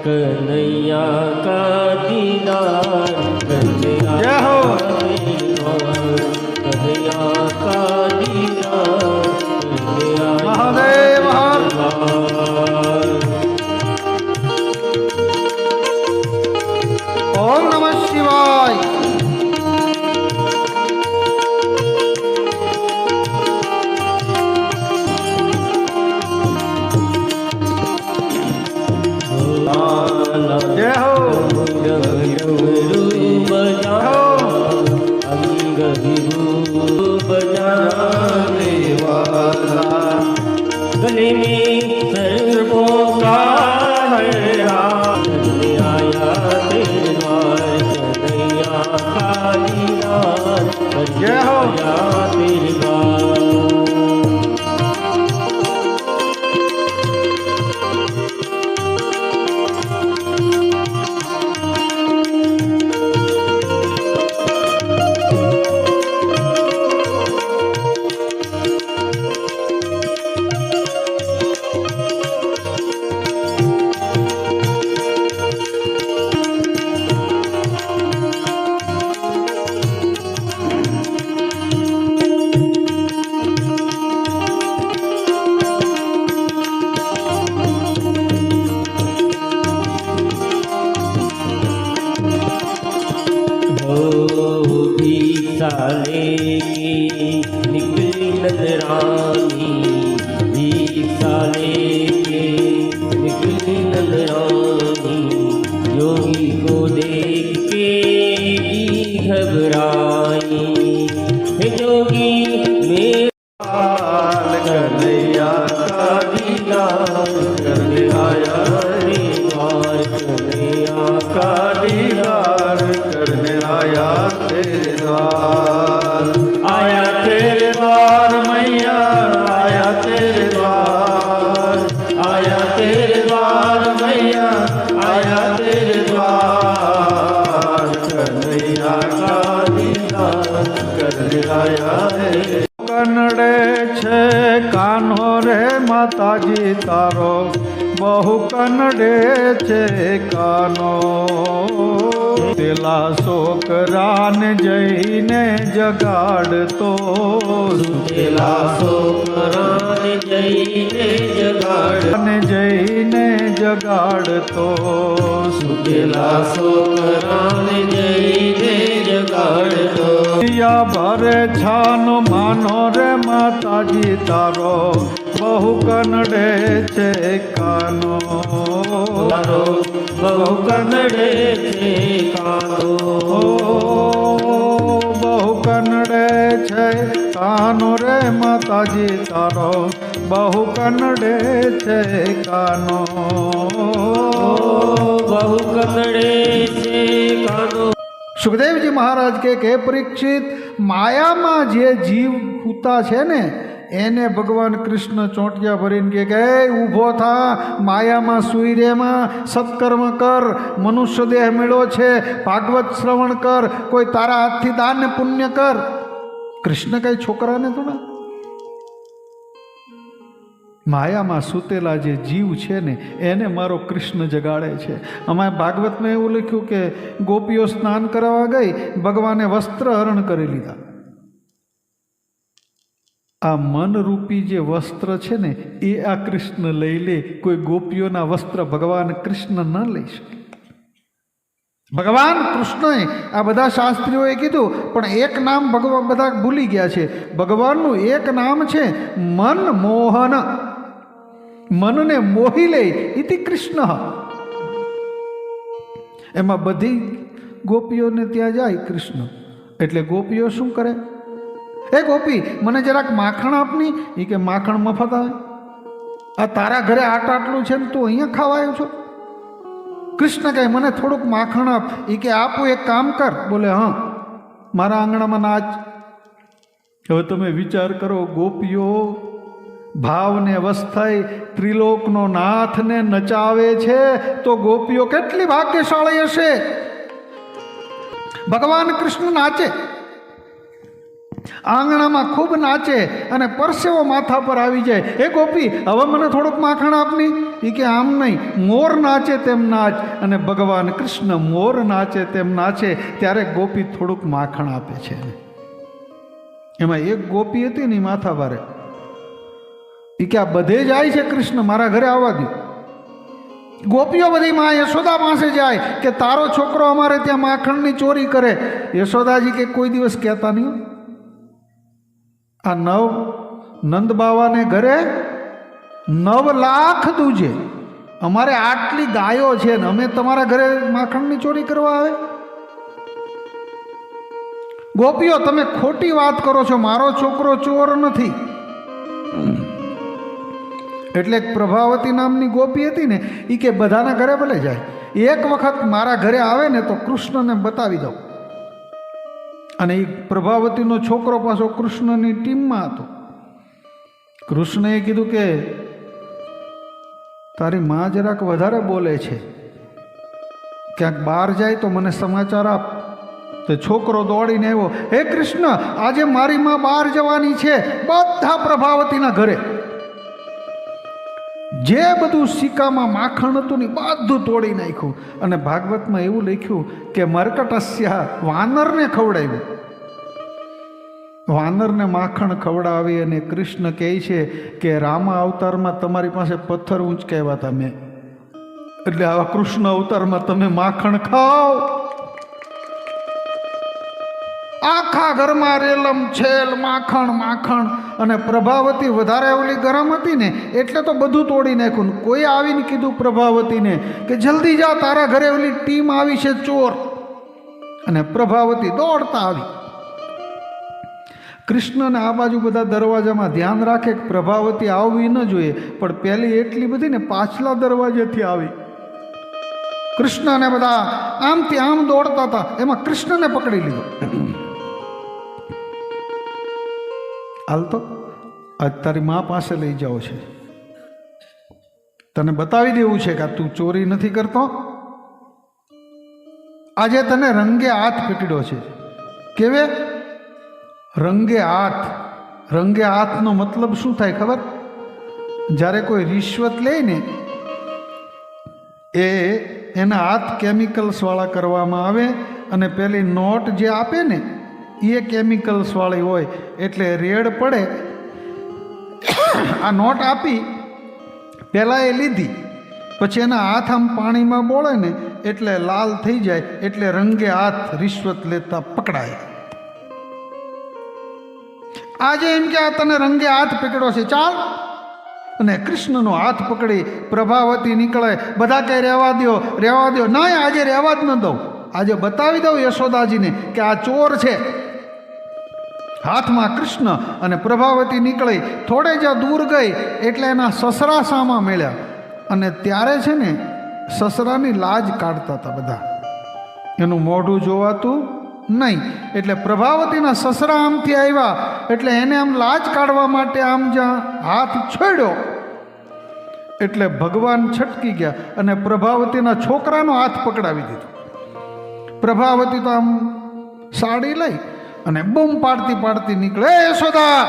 कन्हैया का दीदार करने आया तेरे द्वार. कन्हैया का दीदार करने आया महादेव ओम नमः शिवाय. जय हो. अंग विभूप जाने वाला, गले में सर्पों का हार. करने आया तेरे द्वार. कन्हैया का दीदार करने आया तेरे द्वार. निकली नजरानी, भिक्षा लेके હે જોગી લાલ કનૈયા કા દીદાર કરને આયા રે મેર કનૈયા કા દીદાર કરને આયા તેરે દ્વાર આયા તેરે દ્વાર મૈયા આયા તેરે દ્વાર આયા તેરે દ્વાર મૈયા આયા તેરે દ્વાર કનૈયા કા દીદાર કરને આયા રે કનડે છે કાનો રે માતાજી તારો બહુ કનડે છે કાનો પેલા છોકરાને જઈને જગાડતો પેલા છોકરાને જઈને જગાડ જઈને જગાડતો પેલા છોકરાને જઈને જગાડતો યા ભરે છાનો માનો રે માતાજી તારો બહુ કનડે છે કાનો તારો બહુ કનડે છે કાનો બહુ કનડે છે કાનો રે માતાજી તારો બહુ કનડે છે કાનો બહુ કનડે છે કાનો સુખદેવજી મહારાજ કે પરીક્ષિત માયામાં જે જીવ પૂતા છે ને એને ભગવાન કૃષ્ણ ચોંટિયા ભરીને કે ઊભો થા માયામાં સુઈ રેમાં સત્કર્મ કર મનુષ્ય દેહ મળ્યો છે ભાગવત શ્રવણ કર કોઈ તારા હાથથી દાન ને પુણ્ય કર કૃષ્ણ કઈ છોકરાને થોડા માયામાં સૂતેલા જે જીવ છે ને એને મારો કૃષ્ણ જગાડે છે અમારે ભાગવતમાં એવું લખ્યું કે ગોપીઓ સ્નાન કરાવવા ગઈ ભગવાને વસ્ત્ર હરણ કરી લીધા આ મનરૂપી જે વસ્ત્ર છે ને એ આ કૃષ્ણ લઈ લે કોઈ ગોપીઓના વસ્ત્ર ભગવાન કૃષ્ણ ન લઈ શકે ભગવાન કૃષ્ણએ આ બધા શાસ્ત્રીઓએ કીધું પણ એક નામ ભગવાન બધા ભૂલી ગયા છે ભગવાનનું એક નામ છે મન મોહન મનને મોહી લે ઇતિ કૃષ્ણ એમાં બધી ગોપીઓને ત્યાં જાય કૃષ્ણ એટલે ગોપીઓ શું કરે એ ગોપી મને જરાક માખણ આપની એ કે માખણ મફત આવે આ તારા ઘરે આટલું છે ને તું અહીંયા ખાવા આવ્યો છો કૃષ્ણ કહે મને થોડુંક માખણ આપ એ કે આપું એક કામ કર બોલે હા મારા આંગણામાં નાચ હવે તમે વિચાર કરો ગોપીઓ ભાવને અવસ્થાએ ત્રિલોકનો નાથને નચાવે છે તો ગોપીઓ કેટલી ભાગ્યશાળી હશે ભગવાન કૃષ્ણ નાચે આંગણામાં ખૂબ નાચે અને પરસેવો માથા પર આવી જાય એ ગોપી હવે મને થોડુંક માખણ આપની એ કે આમ નહીં મોર નાચે તેમ નાચ અને ભગવાન કૃષ્ણ મોર નાચે તેમ નાચે ત્યારે ગોપી થોડુંક માખણ આપે છે એમાં એક ગોપી હતી ને માથા ભારે એ કે આ બધે જાય છે કૃષ્ણ મારા ઘરે આવવા દો ગોપીઓ બધી માં યશોદા પાસે જાય કે તારો છોકરો અમારે ત્યાં માખણની ચોરી કરે યશોદાજી કે કોઈ દિવસ કહેતા નહીં આ નંદ બાવાને ઘરે 9 લાખ દૂજે અમારે આટલી ગાયો છે ને અમે તમારા ઘરે માખણની ચોરી કરવા આવે ગોપીઓ તમે ખોટી વાત કરો છો મારો છોકરો ચોર નથી એટલે એક પ્રભાવતી નામની ગોપી હતી ને એ કે બધાના ઘરે ભલે જાય એક વખત મારા ઘરે આવે ને તો કૃષ્ણને બતાવી દઉં અને એ પ્રભાવતીનો છોકરો પાછો કૃષ્ણની ટીમમાં હતો કૃષ્ણએ કીધું કે તારી માં જરાક વધારે બોલે છે ક્યાંક બહાર જાય તો મને સમાચાર આપ તો છોકરો દોડીને આવ્યો હે કૃષ્ણ આજે મારી માં બહાર જવાની છે બધા પ્રભાવતીના ઘરે જે બધું સિક્કામાં માખણ હતું ને બધું તોડી નાખ્યું અને ભાગવતમાં એવું લખ્યું કે મર્કટસ્ય વાનરને ખવડાવ્યું વાનરને માખણ ખવડાવી અને કૃષ્ણ કહે છે કે રામા અવતારમાં તમારી પાસે પથ્થર ઊંચકાવ્યા હતા મેં એટલે આવા કૃષ્ણ અવતારમાં તમે માખણ ખાઓ આખા ઘરમાં રેલમ છેલ માખણ માખણ અને પ્રભાવતી વધારે ઓલી ગરમ હતી ને એટલે તો બધું તોડી નાખ્યું કોઈ આવીને કીધું પ્રભાવતીને કે જલ્દી જા તારા ઘરે ઓલી ટીમ આવી છે ચોર અને પ્રભાવતી દોડતા આવી કૃષ્ણને આ બાજુ બધા દરવાજામાં ધ્યાન રાખે કે પ્રભાવતી આવવી ન જોઈએ, પણ પહેલી એટલી બધી ને પાછલા દરવાજેથી આવી. કૃષ્ણને બધા આમથી આમ દોડતા હતા, એમાં કૃષ્ણને પકડી લીધો. હાલ તો આજ તારી મા પાસે લઈ જાઓ છે, તને બતાવી દેવું છે કે તું ચોરી નથી કરતો. આજે તને રંગે હાથ પકડ્યો છે. કેવે? રંગે હાથ. રંગે હાથનો મતલબ શું થાય ખબર? જ્યારે કોઈ રિશ્વત લે ને એના હાથ કેમિકલ્સ વાળા કરવામાં આવે, અને પેલી નોટ જે આપે ને એ કેમિકલ્સ વાળી હોય, એટલે રેડ પડે. આ નોટ આપી પહેલાં એ લીધી, પછી એના હાથ આમ પાણીમાં બોળે ને એટલે લાલ થઈ જાય, એટલે રંગે હાથ રિશ્વત લેતા પકડાય. આજે એમ કે આ તને રંગે હાથ પકડ્યો છે, ચાલ. અને કૃષ્ણનો હાથ પકડી પ્રભાવતી નીકળે. બધા કહે રહેવા દો, રહેવા દો. ના, આજે રહેવા જ ન દઉં. આજે બતાવી દઉં યશોદાજીને કે આ ચોર છે. હાથમાં કૃષ્ણ અને પ્રભાવતી નીકળી. થોડે જ્યાં દૂર ગઈ એટલે એના સસરા સામા મળ્યા, અને ત્યારે છે ને સસરાની લાજ કાઢતા હતા બધા. એનું મોઢું જોવાતું નહીં, એટલે પ્રભાવતીના સસરા આમથી આવ્યા, એટલે એને આમ લાજ કાઢવા માટે આમ જ્યાં હાથ છોડ્યો એટલે ભગવાન છટકી ગયા અને પ્રભાવતીના છોકરાનો હાથ પકડાવી દીધો. પ્રભાવતી તો આમ સાડી લઈ અને બૂમ પાડતી પાડતી નીકળે, એ યશોદા!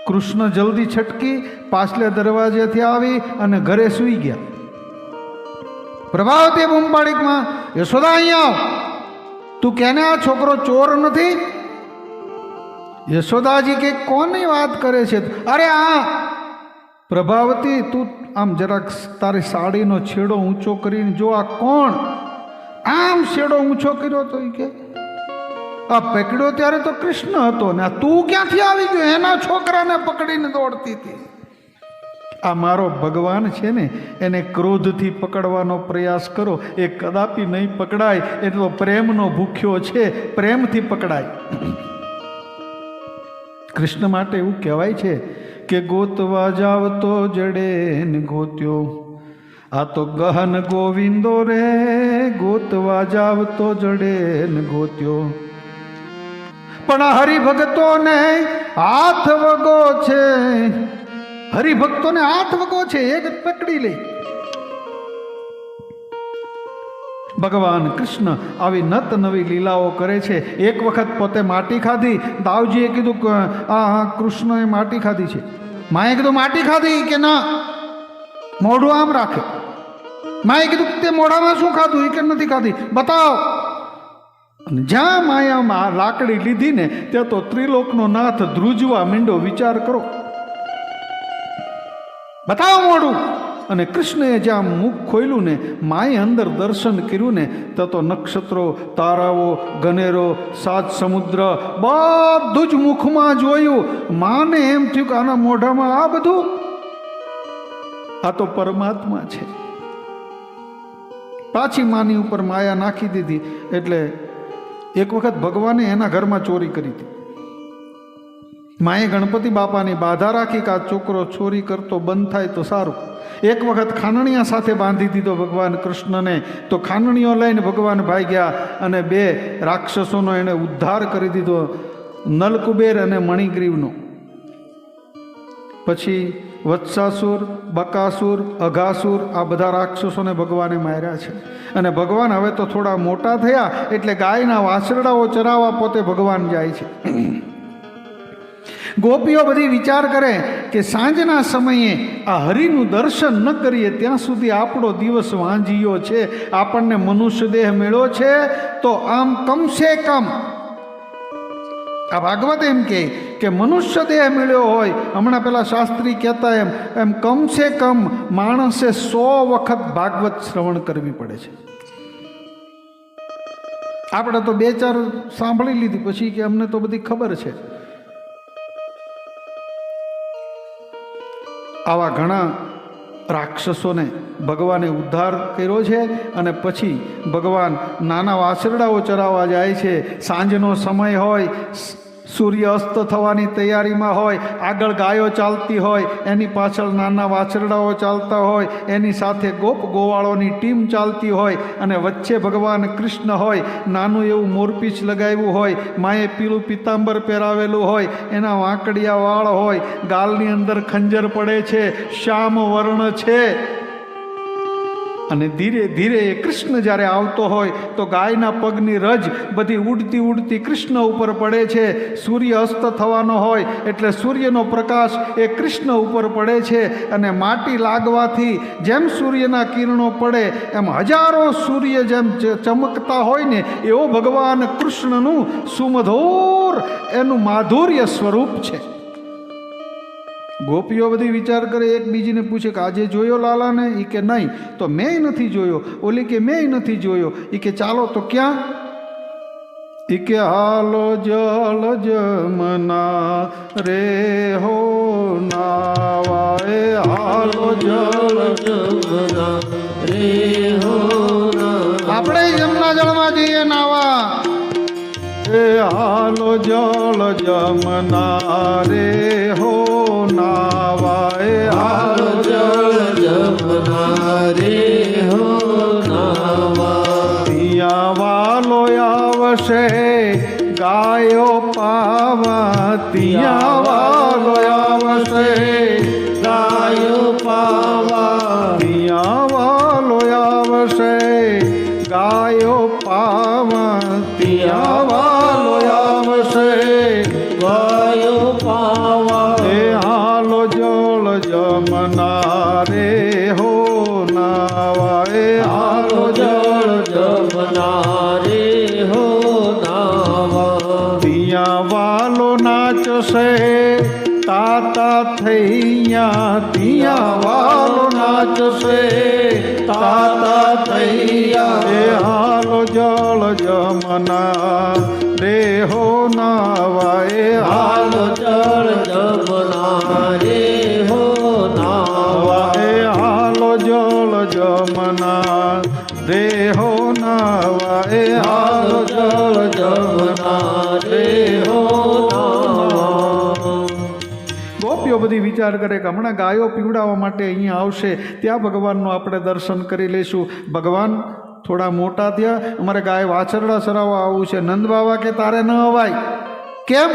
કૃષ્ણ જલ્દી છટકી પાછલે દરવાજેથી આવી અને ઘરે સૂઈ ગયા. પ્રભાવતી બૂમ પાડીમાં, યશોદા અહીંયા આવ. તું કેને આ છોકરો ચોર નથી? યશોદાજી કે કોની વાત કરે છે? અરે આ પ્રભાવતી, તું આમ જરાક તારી સાડીનો છેડો ઊંચો કરીને જો, આ કોણ? આમ છેડો ઊંચો કર્યો તો કે આ પકડ્યો ત્યારે તો કૃષ્ણ હતો ને, આ તું ક્યાંથી આવી ગયો? એના છોકરાને પકડીને દોડતી હતી. આ મારો ભગવાન છે ને, એને ક્રોધથી પકડવાનો પ્રયાસ કરો, એ કદાપી નહીં પકડાય. એટલો પ્રેમનો ભૂખ્યો છે, પ્રેમથી પકડાય. કૃષ્ણ માટે એવું કહેવાય છે કે ગોતવા જાવ તો જડે ને ગોત્યો, આ તો ગહન ગોવિંદો રે, ગોતવા જાવ તો જડે ને ગોત્યો. પણ હરિભક્તોને હાથ વગો છે, હરિભક્તોને હાથ વગો છે, એક પકડી લે. ભગવાન કૃષ્ણ આવી નત નવી લીલાઓ કરે છે. એક વખત પોતે માટી ખાધી. દાવજીએ કીધું કે આ કૃષ્ણએ માટી ખાધી છે. માએ કીધું માટી ખાધી કે ના? મોઢું આમ રાખે. માએ કીધું તે મોઢામાં શું ખાધું? એ કે નથી ખાધી, બતાવ. જ્યાં માયામાં લાકડી લીધી ને ત્યાં તો ત્રિલોકનો નાથ ધ્રુજવા માંડ્યો. વિચાર કરો, બતાવો મોઢું. અને કૃષ્ણએ જ્યાં મુખ ખોલ્યું ને, માએ અંદર દર્શન કર્યું ને, તો નક્ષત્રો, તારાઓ, ગનેરો, સાત સમુદ્ર બધું જ મુખમાં જોયું. માને એમ થયું કે આના મોઢામાં આ બધું, આ તો પરમાત્મા છે. પાછી માની ઉપર માયા નાખી દીધી. એટલે એક વખત ભગવાને એના ઘરમાં ચોરી કરી હતી. માએ ગણપતિ બાપાની બાધા રાખી કે આ છોકરો ચોરી કરતો બંધ થાય તો સારું. એક વખત ખાનણીયા સાથે બાંધી દીધો ભગવાન કૃષ્ણને. તો ખાનણીઓ લઈને ભગવાન ભાગ્યા અને બે રાક્ષસોનો એણે ઉદ્ધાર કરી દીધો, નલકુબેર અને મણિગ્રીવનો. પછી વત્સાસુર, બકાસુર, અઘાસુર, આ બધા રાક્ષસોને ભગવાને માર્યા છે. અને ભગવાન હવે તો થોડા મોટા થયા એટલે ગાયના વાછરડાઓ ચરાવવા પોતે ભગવાન જાય છે. ગોપીઓ બધી વિચાર કરે કે સાંજના સમયે આ હરિનું દર્શન ન કરીએ ત્યાં સુધી આપણો દિવસ વાંજિયો છે. આપણને મનુષ્ય દેહ મળ્યો છે તો આમ કમસે કમ, આ ભાગવત એમ કે મનુષ્ય દેહ મળ્યો હોય, હમણાં પેલા શાસ્ત્રી કહેતા એમ કમસે કમ માણસે 100 વખત ભાગવત શ્રવણ કરવી પડે છે. આપણે તો 2-4 સાંભળી લીધી પછી કે અમને તો બધી ખબર છે. આવા ઘણા રાક્ષસોને ભગવાને ઉદ્ધાર કર્યો છે. અને પછી ભગવાન નાના વાછરડાઓ ચરાવવા જાય છે. સાંજનો સમય હોય, સૂર્ય અસ્ત થવાની તૈયારીમાં હોય, આગળ ગાયો ચાલતી હોય, એની પાછળ નાના વાછરડાઓ ચાલતા હોય, એની સાથે ગોપ ગોવાળોની ટીમ ચાલતી હોય, અને વચ્ચે ભગવાન કૃષ્ણ હોય, નાનું એવું મોરપીંછ લગાવ્યું હોય, માએ પીળું પિતાંબર પહેરાવેલું હોય, એના વાંકડિયા વાળ હોય, ગાલની અંદર ખંજર પડે છે, શ્યામ વર્ણ છે, અને ધીરે ધીરે એ કૃષ્ણ જ્યારે આવતો હોય તો ગાયના પગની રજ બધી ઉડતી ઉડતી કૃષ્ણ ઉપર પડે છે. સૂર્ય અસ્ત થવાનો હોય એટલે સૂર્યનો પ્રકાશ એ કૃષ્ણ ઉપર પડે છે, અને માટી લાગવાથી જેમ સૂર્યના કિરણો પડે એમ હજારો સૂર્ય જેમ ચમકતા હોય ને, એવો ભગવાન કૃષ્ણનું સુમધુર એનું માધુર્ય સ્વરૂપ છે. ગોપીઓ બધી વિચાર કરે, એકબીજીને પૂછે કે આજે જોયો લાલાને? એ કે નહીં. તો મેં નથી જોયો. ઓલી કે મેં નથી જોયો. એ કે ચાલો તો ક્યાં? એ કે હાલો જલ જમના રે હો નાવા, હાલો જલ જમના રે હો નાવા. આપણે યમુના જળમાં જઈએ નાવા. એ હાલો જળ જમના રે હો નાવા, એ હાલો જળ જમના રે હો નાવા. તિયા વાલો આવશે ગાયો પાવા, તિયા વાલો આવશે ગાયો પાવા. તિયા વાલો આવશે ગાયો પાવા, તિયા વાલો આવશે ગાયો પાવા. એ હાલો જળ જમના રે હો નાવા, એ હાલો જળ જમના રે હો નાવા. તિયા વાલો નાચશે તાતા થૈયા, તિયા વાલો નાચશે તાતા થૈયા. એ હાલો જળ જમના રે હો નાવા, એ હાલો જળ જમના રે હો નાવા. એ હાલો જળ જમના રે હો નાવા, એ હાલો જળ જમના રે હો નાવા. ગોપીઓ બધી વિચાર કરે કે હમણાં ગાયો પીવડાવવા માટે અહીંયા આવશે, ત્યાં ભગવાનનું આપણે દર્શન કરી લઈશું. ભગવાન થોડા મોટા થયા, અમારે ગાય વાછરડા ચરાવવા આવવું છે. નંદ બાબા કે તારે ન અવાય. કેમ?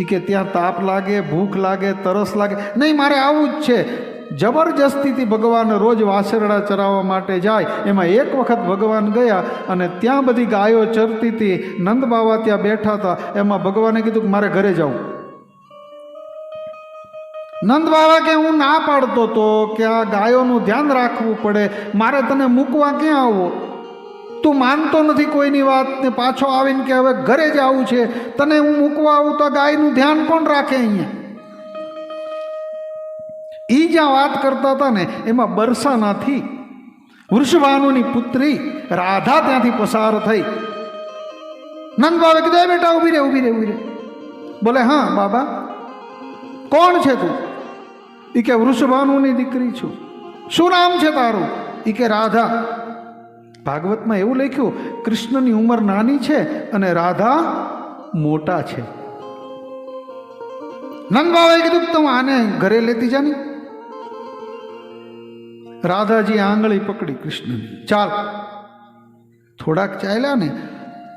એ કે ત્યાં તાપ લાગે, ભૂખ લાગે, તરસ લાગે. નહીં, મારે આવવું જ છે. જબરજસ્તીથી ભગવાન રોજ વાછરડા ચરાવવા માટે જાય. એમાં એક વખત ભગવાન ગયા અને ત્યાં બધી ગાયો ચરતી હતી, નંદ બાબા ત્યાં બેઠા હતા. એમાં ભગવાને કીધું કે મારે ઘરે જવું. નંદ બાબા કે હું ના પાડતો તો કે આ ગાયોનું ધ્યાન રાખવું પડે, મારે તને મૂકવા ક્યાં આવો? તું માનતો નથી કોઈની વાત, ને પાછો આવીને કે હવે ઘરે જ આવું છે. તને હું મૂકવા આવું તો ગાયનું ધ્યાન કોણ રાખે? અહીંયા એ જ્યાં વાત કરતા હતા ને એમાં બરસાનાથી વૃષભાનુની પુત્રી રાધા ત્યાંથી પસાર થઈ. નંદ બાબા કીધું, એ બેટા ઊભી રે, ઊભી રે, ઊભી રે. બોલે હા બાબા. કોણ છે તું? એ કે વૃષભાનુની દીકરી છું. શું નામ છે તારું? એ કે રાધા. ભાગવતમાં એવું લખ્યું, કૃષ્ણની ઉંમર નાની છે અને રાધા મોટા છે. નંદ બાબાએ કીધું તું આને ઘરે લેતી જાની. રાધાજી આંગળી પકડી કૃષ્ણની. ચાલ. થોડાક ચાલ્યા ને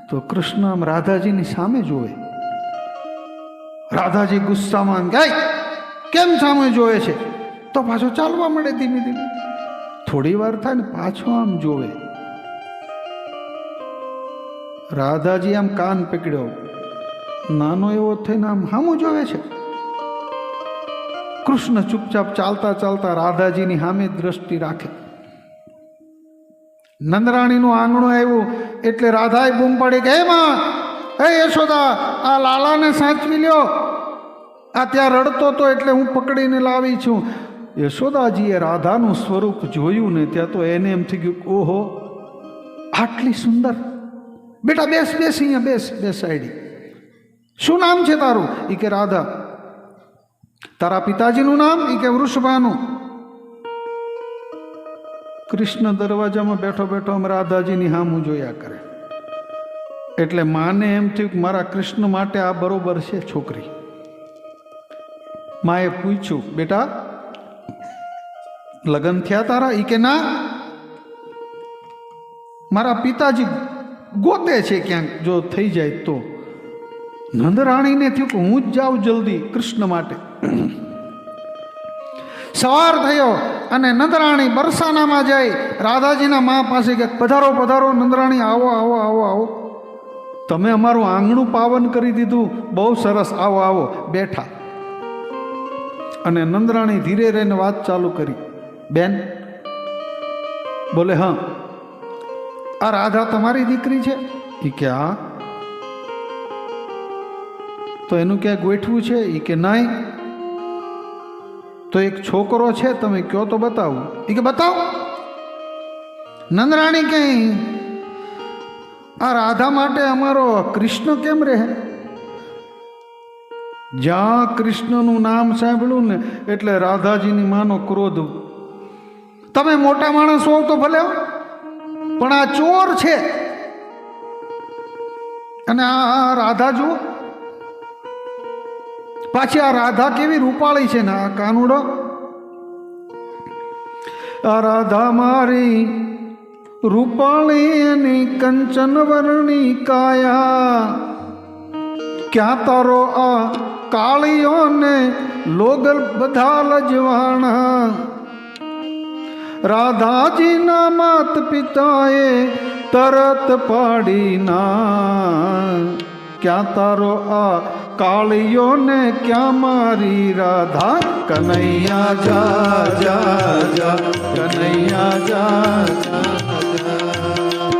તો કૃષ્ણ આમ રાધાજીની સામે જોવે. રાધાજી ગુસ્સામાં ગાય કેમ સામે જોવે છે? તો પાછો ચાલવા મળે ધીમે ધીમે. થોડી વાર થાય ને પાછો આમ જોવે. રાધાજી આમ કાન પકડ્યો, નાનો એવો થઈને આમ સામું જોવે છે. કૃષ્ણ ચૂપચાપ ચાલતા ચાલતા રાધાજીની સામે દ્રષ્ટિ રાખે. નંદરાણીનું આંગણું આવ્યું એટલે રાધાએ બૂમ પાડી કે હે માં, હે યશોદા, આ લાલાને સાચવી લ્યો. આ ત્યાં રડતો હતો એટલે હું પકડીને લાવી છું. યશોદાજીએ રાધાનું સ્વરૂપ જોયું ને ત્યાં તો એને એમ થઈ ગયું, ઓહો આટલી સુંદર. બેટા બેસ બેસ, અહીંયા બેસ બેસ સાઈડી. શું નામ છે તારું? એ કે રાધા. તારા પિતાજીનું નામ? એ કે વૃષભાનું. કૃષ્ણ દરવાજામાં બેઠો બેઠો આમ રાધાજીની હામું જોયા કરે. એટલે માને એમ થયું કે મારા કૃષ્ણ માટે આ બરોબર છે છોકરી. માએ પૂછ્યું, બેટા લગ્ન થયા તારા? ઈ કે ના, મારા પિતાજી ગોતે છે ક્યાંક, જો થઈ જાય તો. નંદરાણીને થયું કે હું જ જાઉં જલ્દી કૃષ્ણ માટે. સવાર થયો અને નંદરાણી બરસાનામાં જાય રાધાજીના મા પાસે કે પધારો પધારો નંદરાણી, આવો આવો આવો આવો, તમે અમારું આંગણું પાવન કરી દીધું, બહુ સરસ, આવો આવો. બેઠા અને નંદરાણી ધીરે રહીને વાત ચાલુ કરી. બેન બોલે, હા. આ રાધા તમારી દીકરી છે? એ કે હા. તો એનું ક્યાંય ગોઠવું છે? એ કે નહીં. તો એક છોકરો છે, તમે કયો તો બતાવું. એ કે બતાવો. નંદરાણી કે આ રાધા માટે અમારો કૃષ્ણ કેમ રહે? જ્યાં કૃષ્ણનું નામ સાંભળ્યું ને એટલે રાધાજીની માનો ક્રોધ. તમે મોટા માણસ હોવ તો ભલે, પણ આ ચોર છે. અને આ રાધા જુઓ, પાછી આ રાધા કેવી રૂપાળી છે ને, આ કાનુડો. આ રાધા મારી રૂપાળી એની કંચન વર્ણી કાયા, ક્યાં તારો આ કાળીઓ ને લોગલ બધા લજવાણા. રાધાજીના માત પિતાએ તરત પાડી ના, ક્યાં તારો આ કાળીઓ ને ક્યાં મારી રાધા. કનૈયા જા જા જા, કનૈયા જા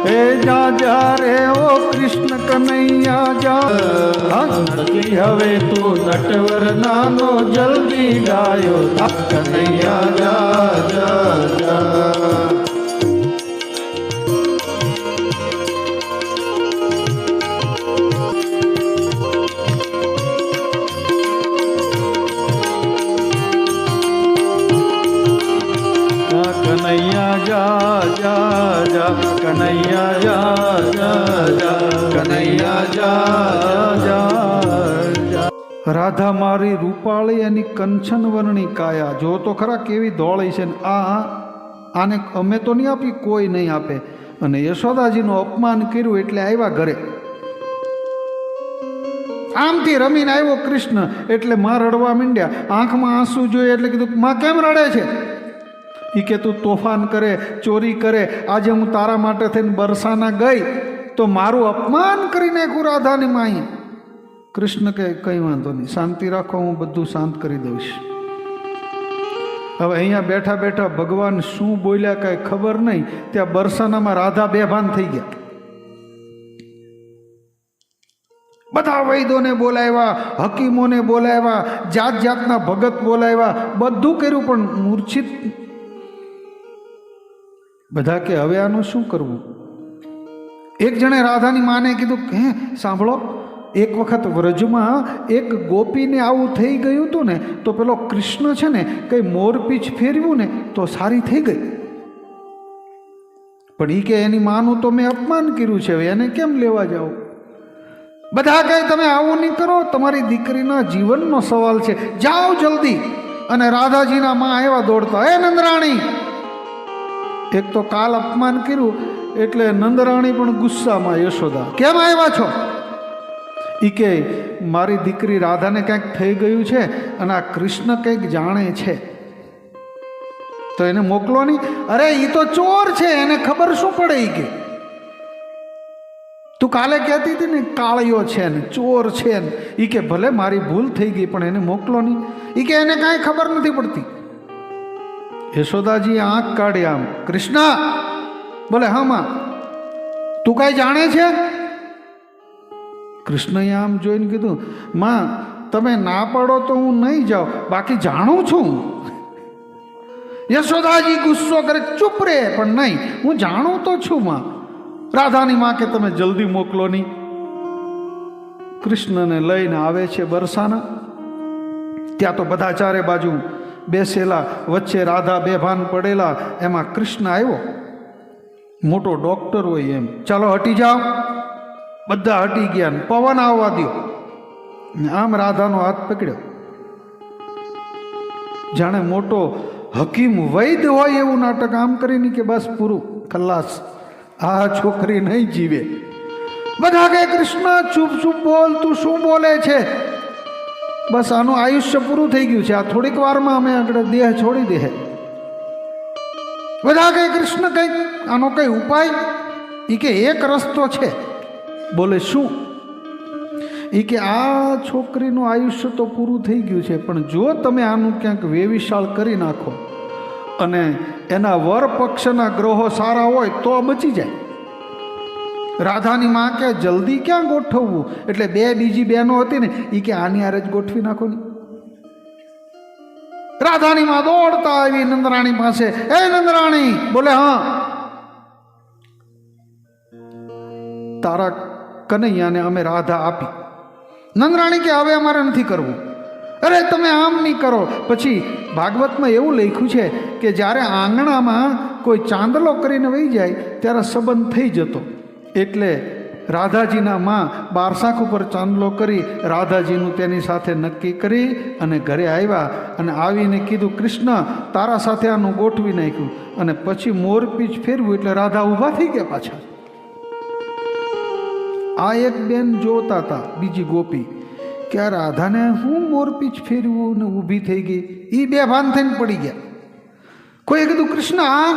હે જા જા રે ઓ કૃષ્ણ કનૈયા જા. નથી હવે તું નટવર નાનો, જલ્દી ગાયો કનૈયા જા જા જા. કનૈયા જા જા જા, કનૈયા જા જા જા, કનૈયા જા જા. રાધા મારી રૂપાળી એની કંચન વર્ણી કાયા. જો તો ખરા કેવી ધોળી છે. આને અમે તો નહીં આપી, કોઈ નહીં આપે. અને યશોદાજીનું અપમાન કર્યું એટલે આવ્યા ઘરે. આમથી રમીને આવ્યો કૃષ્ણ એટલે માં રડવા માંડ્યા. આંખમાં આંસુ જોઈએ એટલે કીધું, માં કેમ રડે છે? એ કે તું તોફાન કરે, ચોરી કરે, આજે હું તારા માટે થઈને બરસાના ગઈ તો મારું અપમાન કરી નાખ્યું રાધાની માએ. કૃષ્ણ કે કંઈ વાંધો નહીં, શાંતિ રાખો, હું બધું શાંત કરી દઈશ. હવે અહીંયા બેઠા બેઠા ભગવાન શું બોલ્યા કાંઈ ખબર નહીં. ત્યાં બરસાનામાં રાધા બેભાન થઈ ગયા. બધા વૈદોને બોલાવ્યા, હકીમોને બોલાવ્યા, જાત જાતના ભગત બોલાવ્યા, બધું કર્યું પણ મૂર્છિત. બધા કે હવે આનું શું કરવું? એક જણે રાધાની માને કીધું, હે સાંભળો, એક વખત વ્રજમાં એક ગોપીને આવું થઈ ગયું હતું ને, તો પેલો કૃષ્ણ છે ને કંઈ મોરપીછ ફેરવ્યું ને તો સારી થઈ ગઈ. પણ એ કે એની માનું તો મેં અપમાન કર્યું છે, એને કેમ લેવા જાઓ? બધા કહે તમે આવું નહીં કરો, તમારી દીકરીના જીવનનો સવાલ છે, જાઓ જલ્દી. અને રાધાજીના માં આવ્યા દોડતા, હે નંદરાણી. એક તો કાલ અપમાન કર્યું એટલે નંદરાણી પણ ગુસ્સામાં. યશોદા, કેમ આવ્યા છો? એ કે મારી દીકરી રાધાને કંઈક થઈ ગયું છે અને આ કૃષ્ણ કંઈક જાણે છે, તો એને મોકલો નહીં. અરે એ તો ચોર છે, એને ખબર શું પડે? એ કે તું કાલે કહેતી હતી ને કાળિયો છે ને ચોર છે ને. એ કે ભલે મારી ભૂલ થઈ ગઈ પણ એને મોકલો નહીં. એ કે એને કાંઈ ખબર નથી પડતી. યશોદાજી આંખ કાઢી આમ, કૃષ્ણ બોલે, હા માં, તું કાંઈ જાણે છે? કૃષ્ણએ આમ જોઈને કીધું, માં તમે ના પાડો તો હું નહીં જાઉં, બાકી જાણું છું. યશોદાજી ગુસ્સો કરે, ચૂપ રે, પણ નહીં, હું જાણું તો છું માં. રાધાની માં કે તમે જલ્દી મોકલો નહીં. કૃષ્ણને લઈને આવે છે બરસાના. ત્યાં તો બધા ચારે બાજુ બેસેલા, વચ્ચે રાધા બેભાન પડેલા. એમાં કૃષ્ણ આવ્યો, મોટો ડોક્ટર હોય એમ. ચાલો હટી જાઓ, બધા હટી ગયા ને પવન આવવા દ્યો. આમ રાધાનો હાથ પકડ્યો, જાણે મોટો હકીમ વૈદ હોય એવું નાટક આમ કરીને કે બસ પૂરું, ખલાસ, આ છોકરી નહીં જીવે. બધા કહે કૃષ્ણ ચૂપ ચૂપ બોલ, તું શું બોલે છે? બસ આનું આયુષ્ય પૂરું થઈ ગયું છે, આ થોડીક વારમાં અમે આગળ દેહ છોડી દે. બધા કહે કૃષ્ણ કંઈક આનો કઈ ઉપાય? એ કે એક રસ્તો છે. બોલે શું? એ કે આ છોકરીનું આયુષ્ય તો પૂરું થઈ ગયું છે, પણ જો તમે આનું ક્યાંક વેવિશાળ કરી નાખો અને એના વર પક્ષના ગ્રહો સારા હોય તો બચી જાય. રાધાની માં કે જલ્દી ક્યાં ગોઠવવું? એટલે બે બીજી બહેનો હતી ને એ કે આની હારે જ ગોઠવી નાખો ને. રાધાની માં દોડતા આવી નંદરાણી પાસે. એ નંદરાણી! બોલે હા. તારા કનૈયાને અમે રાધા આપી. નંદરાણી કે હવે અમારે નથી કરવું. અરે તમે આમ નહીં કરો. પછી ભાગવતમાં એવું લખ્યું છે કે જ્યારે આંગણામાં કોઈ ચાંદલો કરીને વહી જાય ત્યારે સંબંધ થઈ જતો. એટલે રાધાજીના માં બારસાખ ઉપર ચાંદલો કરી રાધાજીનું તેની સાથે નક્કી કરી અને ઘરે આવ્યા અને આવીને કીધું કૃષ્ણ તારા સાથે આનું ગોઠવી નાખ્યું. અને પછી મોરપીંછ ફેરવું એટલે રાધા ઊભા થઈ ગયા પાછા. આ એક બેન જોતા હતા, બીજી ગોપી, કે આ રાધાને હું મોરપીંછ ફેરવું ને ઊભી થઈ ગઈ. એ બે ભાન થઈને પડી ગયા. કોઈએ કીધું કૃષ્ણ આ?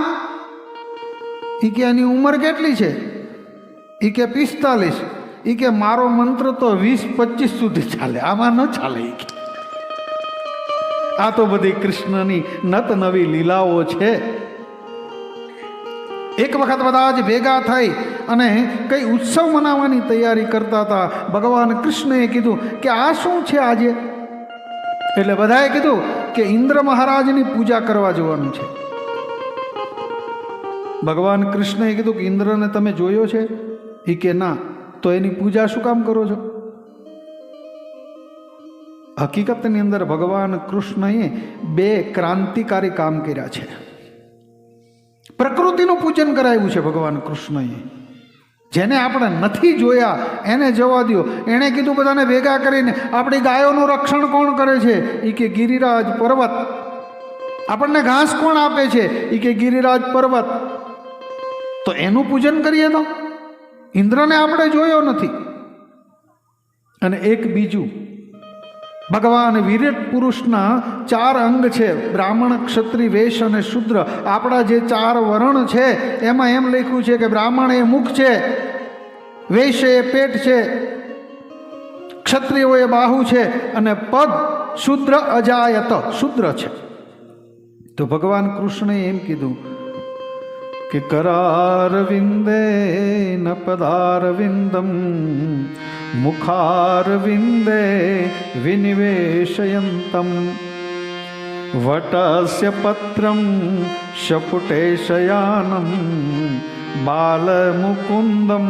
એ કે આની ઉંમર કેટલી છે? એ કે 45. એ કે મારો મંત્ર તો 20-25 સુધી ચાલે, આમાં ન ચાલે. એ કે આ તો બધી કૃષ્ણની નત નવી લીલાઓ છે. એક વખત બધા જ ભેગા થઈ અને કઈ ઉત્સવ મનાવવાની તૈયારી કરતા હતા. ભગવાન કૃષ્ણએ કીધું કે આ શું છે આજે? એટલે બધાએ કીધું કે ઇન્દ્ર મહારાજની પૂજા કરવા જવાનું છે. ભગવાન કૃષ્ણએ કીધું કે ઇન્દ્રને તમે જોયો છે? એ કે ના. તો એની પૂજા શું કામ કરો છો? હકીકતની અંદર ભગવાન કૃષ્ણએ બે ક્રાંતિકારી કામ કર્યા છે. પ્રકૃતિનું પૂજન કરાવ્યું છે ભગવાન કૃષ્ણએ. જેને આપણે નથી જોયા એને જવા દો. એણે કીધું બધાને ભેગા કરીને આપણી ગાયોનું રક્ષણ કોણ કરે છે? એ કે ગિરિરાજ પર્વત. આપણને ઘાસ કોણ આપે છે? એ કે ગિરિરાજ પર્વત. તો એનું પૂજન કરીએ તો ઇન્દ્રને આપણે જોયો નથી. અને એક બીજું, ભગવાન વિરાટ પુરુષના 4 અંગ છે, બ્રાહ્મણ, ક્ષત્રિય, વૈશ્ય અને શૂદ્ર. આપણા જે 4 વર્ણ છે એમાં એમ લખ્યું છે કે બ્રાહ્મણ એ મુખ છે, વૈશ્ય એ પેટ છે, ક્ષત્રિયો એ બાહુ છે અને પગ શૂદ્ર અજાયત શૂદ્ર છે. તો ભગવાન કૃષ્ણએ એમ કીધું કે કરારવિંદે ન પદારવિંદમ મુખારવિંદે વિનિવેશયંતમ વટસ્ય પત્રમ શપુટે શયાનમ બાલમુકુંદમ.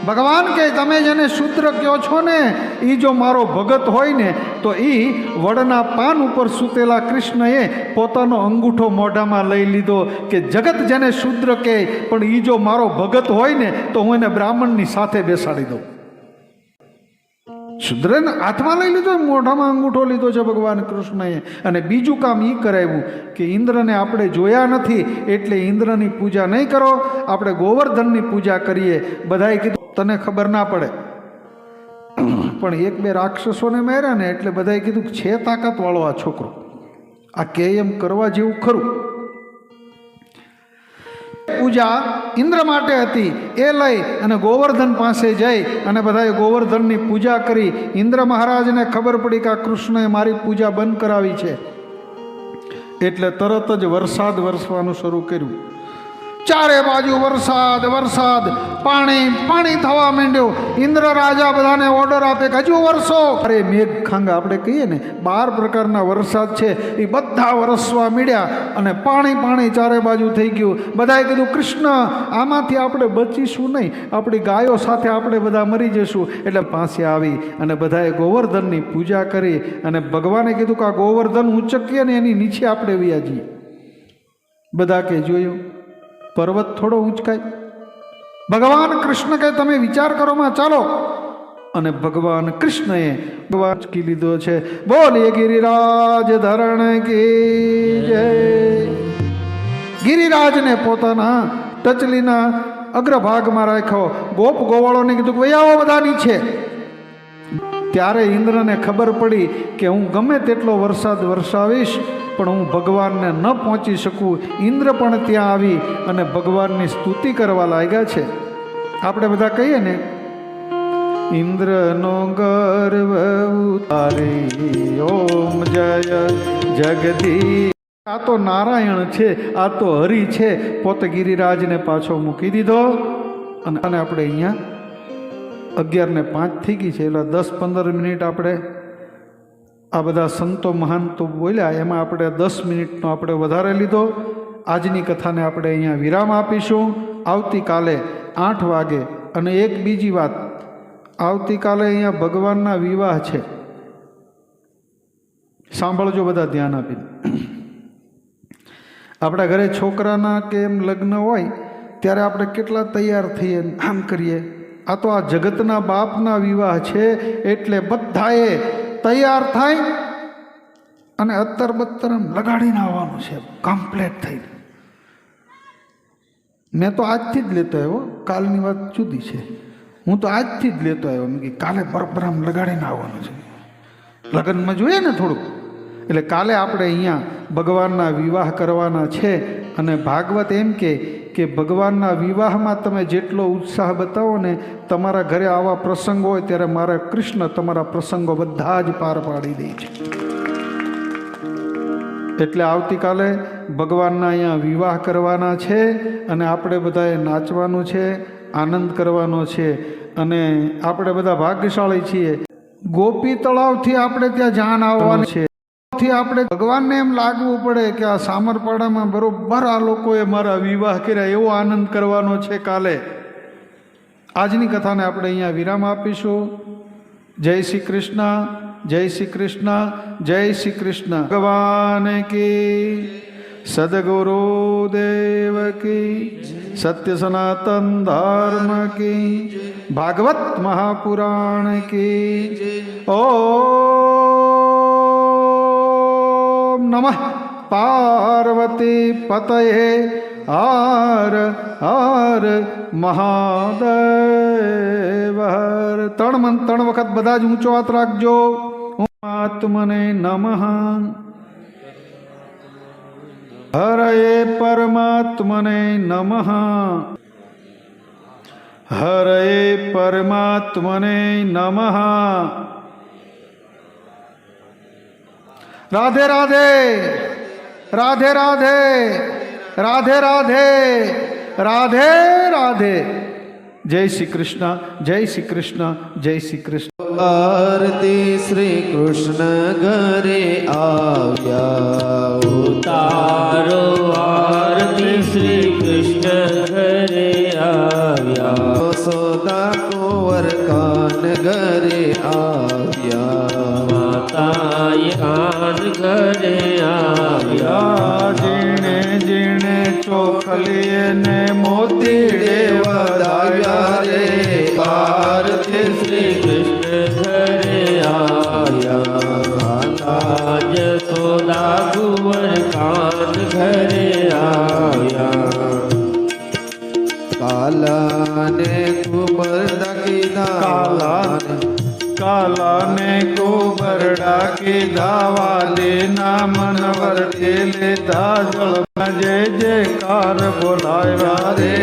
ભગવાન કે તમે જેને શૂદ્ર કહો છો ને એ જો મારો ભગત હોય ને તો એ વડના પાન ઉપર સૂતેલા કૃષ્ણએ પોતાનો અંગૂઠો મોઢામાં લઈ લીધો કે જગત જેને શૂદ્ર કહે પણ એ જો મારો ભગત હોય ને તો હું એને બ્રાહ્મણની સાથે બેસાડી દઉં. શૂદ્રને હાથમાં લઈ લીધો, મોઢામાં અંગૂઠો લીધો છે ભગવાન કૃષ્ણએ. અને બીજું કામ એ કરાવ્યું કે ઇન્દ્રને આપણે જોયા નથી એટલે ઇન્દ્રની પૂજા નહીં કરો, આપણે ગોવર્ધનની પૂજા કરીએ. બધાએ કીધું તને ખબર ના પડે. પણ 1-2 રાક્ષસોને માર્યા ને એટલે બધાએ કીધું છે તાકાતવાળો આ છોકરો, આ કે એમ કરવા જેવું ખરું. પૂજા ઇન્દ્ર માટે હતી એ લઈ અને ગોવર્ધન પાસે જઈ અને બધાએ ગોવર્ધનની પૂજા કરી. ઇન્દ્ર મહારાજને ખબર પડી કે આ કૃષ્ણએ મારી પૂજા બંધ કરાવી છે એટલે તરત જ વરસાદ વરસવાનું શરૂ કર્યું. ચારે બાજુ વરસાદ વરસાદ, પાણી પાણી થવા માંડ્યો. ઇન્દ્ર રાજા બધાને ઓર્ડર આપે કે હજુ વરસો. અરે મેઘખાંગ આપણે કહીએ ને, 12 પ્રકારના વરસાદ છે એ બધા વરસવા માંડ્યા અને પાણી પાણી ચારે બાજુ થઈ ગયું. બધાએ કીધું કૃષ્ણ આમાંથી આપણે બચીશું નહીં, આપણી ગાયો સાથે આપણે બધા મરી જશું. એટલે પાસે આવી અને બધાએ ગોવર્ધનની પૂજા કરી અને ભગવાને કીધું કે આ ગોવર્ધન ઊંચકીએ ને એની નીચે આપણે વ્યાજીએ. બધા કે જોયું પર્વત થોડો ઊંચકાય, ભગવાન કૃષ્ણ કહે તમે વિચાર કરો માં ચાલો, અને ભગવાન કૃષ્ણએ ભગવાન કી લીધો છે. બોલીએ ગિરિરાજ ધરણ કી જય. ગિરિરાજને પોતાના ટચલીના અગ્રભાગમાં રાખ્યો. ગોપ ગોવાળોને કીધું કે આવો બધાની છે. ત્યારે ઇન્દ્રને ખબર પડી કે હું ગમે તેટલો વરસાદ વરસાવીશ પણ હું ભગવાનને ન પહોંચી શકું. ઇન્દ્ર પણ ત્યાં આવી અને ભગવાનની સ્તુતિ કરવા લાગ્યા છે. આપણે બધા કહીએ ને, ઇન્દ્રનો ગર્વ ઉતારી ઓમ જય જગદીશ. આ તો નારાયણ છે, આ તો હરિ છે. પોતે ગિરિરાજને પાછો મૂકી દીધો. અને આપણે અહીંયા 11:05 થઈ ગઈ છે, એટલે 10-15 મિનિટ આપણે આ બધા સંતો મહાનતો બોલ્યા, એમાં આપણે 10 મિનિટનો આપણે વધારે લીધો. આજની કથાને આપણે અહીંયા વિરામ આપીશું. આવતીકાલે 8 વાગે. અને એક બીજી વાત, આવતીકાલે અહીંયા ભગવાનના વિવાહ છે. સાંભળજો બધા ધ્યાન આપીને. આપણા ઘરે છોકરાના કે એમ લગ્ન હોય ત્યારે આપણે કેટલા તૈયાર થઈએ, આમ કરીએ. આ તો આ જગતના બાપના વિવાહ છે, એટલે બધાએ તૈયાર થાય અને અત્તર બત્તર આમ લગાડીને આવવાનું છે, કમ્પ્લેટ થઈને. મેં તો આજથી જ લેતો આવ્યો, કાલની વાત જુદી છે. હું તો આજથી જ લેતો આવ્યો. મેં કીધું કાલે બરાબર આમ લગાડીને આવવાનું છે. લગ્નમાં જોઈએ ને થોડુંક, એટલે કાલે આપણે અહીંયા ભગવાનના વિવાહ કરવાના છે. અને ભાગવત એમ કે ભગવાનના વિવાહમાં તમે જેટલો ઉત્સાહ બતાવો ને, તમારા ઘરે આવા પ્રસંગો હોય ત્યારે મારા કૃષ્ણ તમારા પ્રસંગો બધા જ પાર પાડી દે છે. એટલે આવતીકાલે ભગવાનના અહીંયા વિવાહ કરવાના છે અને આપણે બધાએ નાચવાનું છે, આનંદ કરવાનો છે. અને આપણે બધા ભાગ્યશાળી છીએ. ગોપી તળાવથી આપણે ત્યાં જાન આવવાનું છે. આપણે ભગવાનને એમ લાગવું પડે કે આ સામરપાડામાં બરોબર આ લોકોએ મારા વિવાહ કર્યા, એવો આનંદ કરવાનો છે કાલે. આજની કથાને આપણે અહીંયા વિરામ આપીશું. જય શ્રી કૃષ્ણ, જય શ્રી કૃષ્ણ, જય શ્રી કૃષ્ણ. ભગવાન કી, સદગુરુદેવ કી, સત્ય સનાતન ધર્મ કી, ભાગવત મહાપુરાણ કી. ઓમ નમઃ પાર્વતી પતયે હર હર મહાદેવ હર. 3 વખત બધા જ ઊંચો હાથ રાખજો. આત્મને નમઃ. હરયે પરમાત્મને નમઃ. હરયે પરમાત્મને નમઃ. રાધે રાધે, રાધે રાધે, રાધે રાધે, રાધે રાધે. જય શ્રી કૃષ્ણ, જય શ્રી કૃષ્ણ, જય શ્રી કૃષ્ણ. આરતી શ્રી કૃષ્ણ ઘરે આવ્યા ઉતારો. આરતી શ્રી કૃષ્ણ ઘરે આવ્યા. સોદા કુંવર કાન ઘરે આવ્યા. માતાએ કાન ઘરે આવ્યા. જીણે જીણે ચોખલીએ ને મોતીડે વધાવ્યા રે. આરતી શ્રી કૃષ્ણ ઘરે આવ્યા. માતા જશોદા કુંવર કાન ઘરે આવ્યા. કાલાને કુંવર કીધા, કાલાને કુંવરડા કીધા. વાલીના મન વર્તે લેતા જળમાં જય જયકાર બોલાવ્યા રે.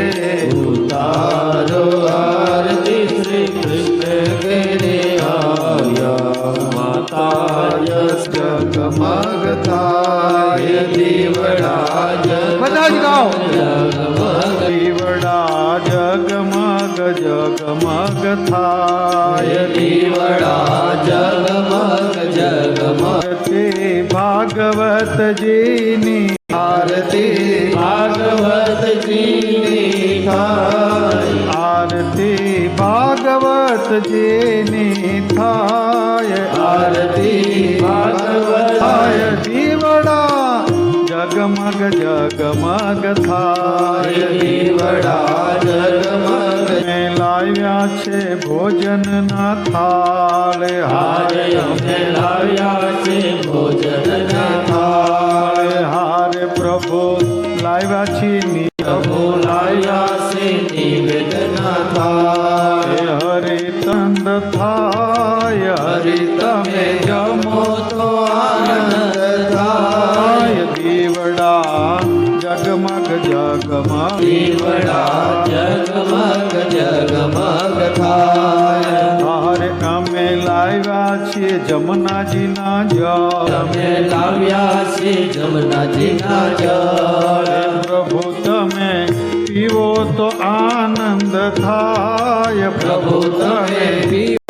ઉતારો આરતી શ્રી કૃષ્ણ ઘરે આવ્યા. માતા યશ જગમગ થાય. દીવડા બધા જ ગાઓ. દીવડા જગમગ જગમગ થાય. દીવડા જગમગ જગમગ. ભાગવતજીની આરતી, ભાગવતજીની થાય. આરતી ભાગવતજીની થાય. આરતી ભાગવત થાય. દીવડા જગમગ જગમગ થાય. દીવડા જગમગ અમે લાવ્યા છે ભોજનના થાળ હારે અમે લાવ્યા છે ભોજનના થાળ હારે પ્રભુ લાવ્યા છીએ પ્રભુ લાવ્યા છે નિવેદના થાળ હરિ તંદ થાય હરિ તમે જમો તો આનંદ થાય દીવડા જગમગ જગમગ દીવડા જગમગ જગમગ થાય હારે અમે લાવ્યા છીએ જમનાજીના જળ અમે લાવ્યા છે જમનાજીના જળ પ્રભુ તમે પીવો તો આનંદ થાય પ્રભુ તમે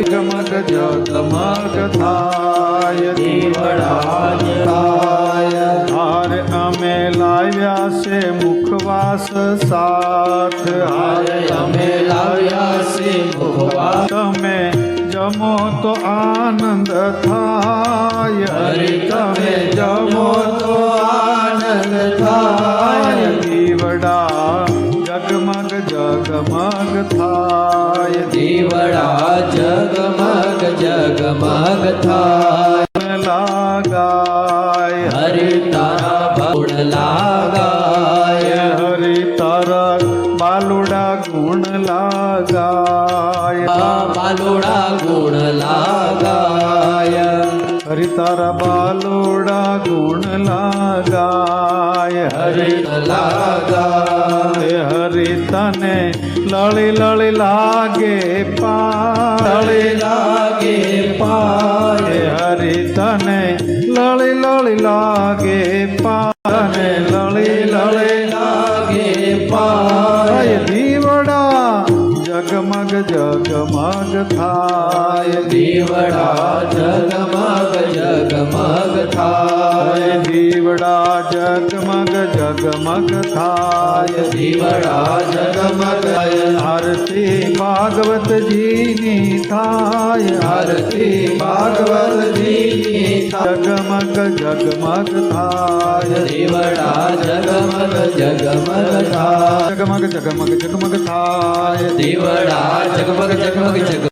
જગમગ જગમગ થાય દીવડા થાય હારે અમે લાવ્યા છે મુખવાસ સાથ હારે અમે લાવ્યા છે મુખવાસ તમે જમો તો આનંદ થાય હરિ તમે જમો તો આનંદ થાય દીવડા જગમગ જગમગ થાય દીવડા જગમગ જગમગ થાય લાગાય હરિ તારા ભોળ લાગાય હરિ તારા બાલુડા ગુણ લાગાય બાલુડા ગુણ લાગાય હરિ તારા બાલુડા ગુણ લાગાય હરિ લાગાય હરિ તને લળી લળી લાગે લળી લાગે પાય હરિ તને લળી લળી લાગે પાને લળી લળી લાગે પાય દીવડા જગમગ જગમગ થાય દીવડા જગમગ જગમગ થાય દીવડા જગમગ જગમગ થાય દીવડા જગમગ આરતી ભાગવતજીની થાય આરતી ભાગવતજીની જગમગ જગમગ થાય દીવડા જગમગ જગમગ થાય જગમગ જગમગ જગમગ થાય દીવડા જગમગ જગમગ જગ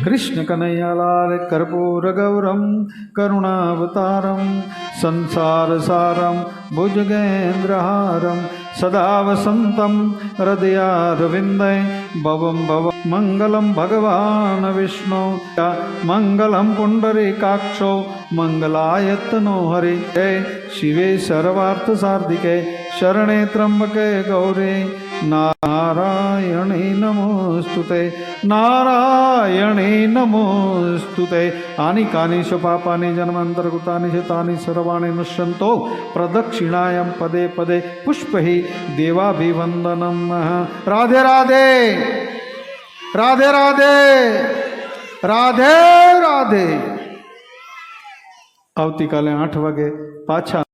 કૃષ્ણ કનૈયાલાલ કર્પૂર ગૌરમ કરુણાવતારમ સંસાર સારમ ભુજગેન્દ્રહારમ સદા વસંતમ હૃદયારવિંદે ભવમ ભવ મંગલમ ભગવાન વિષ્ણુ મંગલમ પુંડરીકાક્ષો મંગલાયતનો હરિ જય શિવે સર્વાર્થ સાર્ધિકે શરણે ત્રંબકે ગૌરે નારાયણી નમોસ્તુતે નારાયણી નમોસ્તુતે આની કાની શ પાપાની જન્માંતરકૃતાની છે તાની સર્વાણી નશ્યંતો પ્રદક્ષિણાયમ પદે પદે પુષ્પૈ દેવાભિવંદનમ રાધે રાધે રાધે રાધે રાધે રાધે આવતીકાલે 8 વાગે પાછા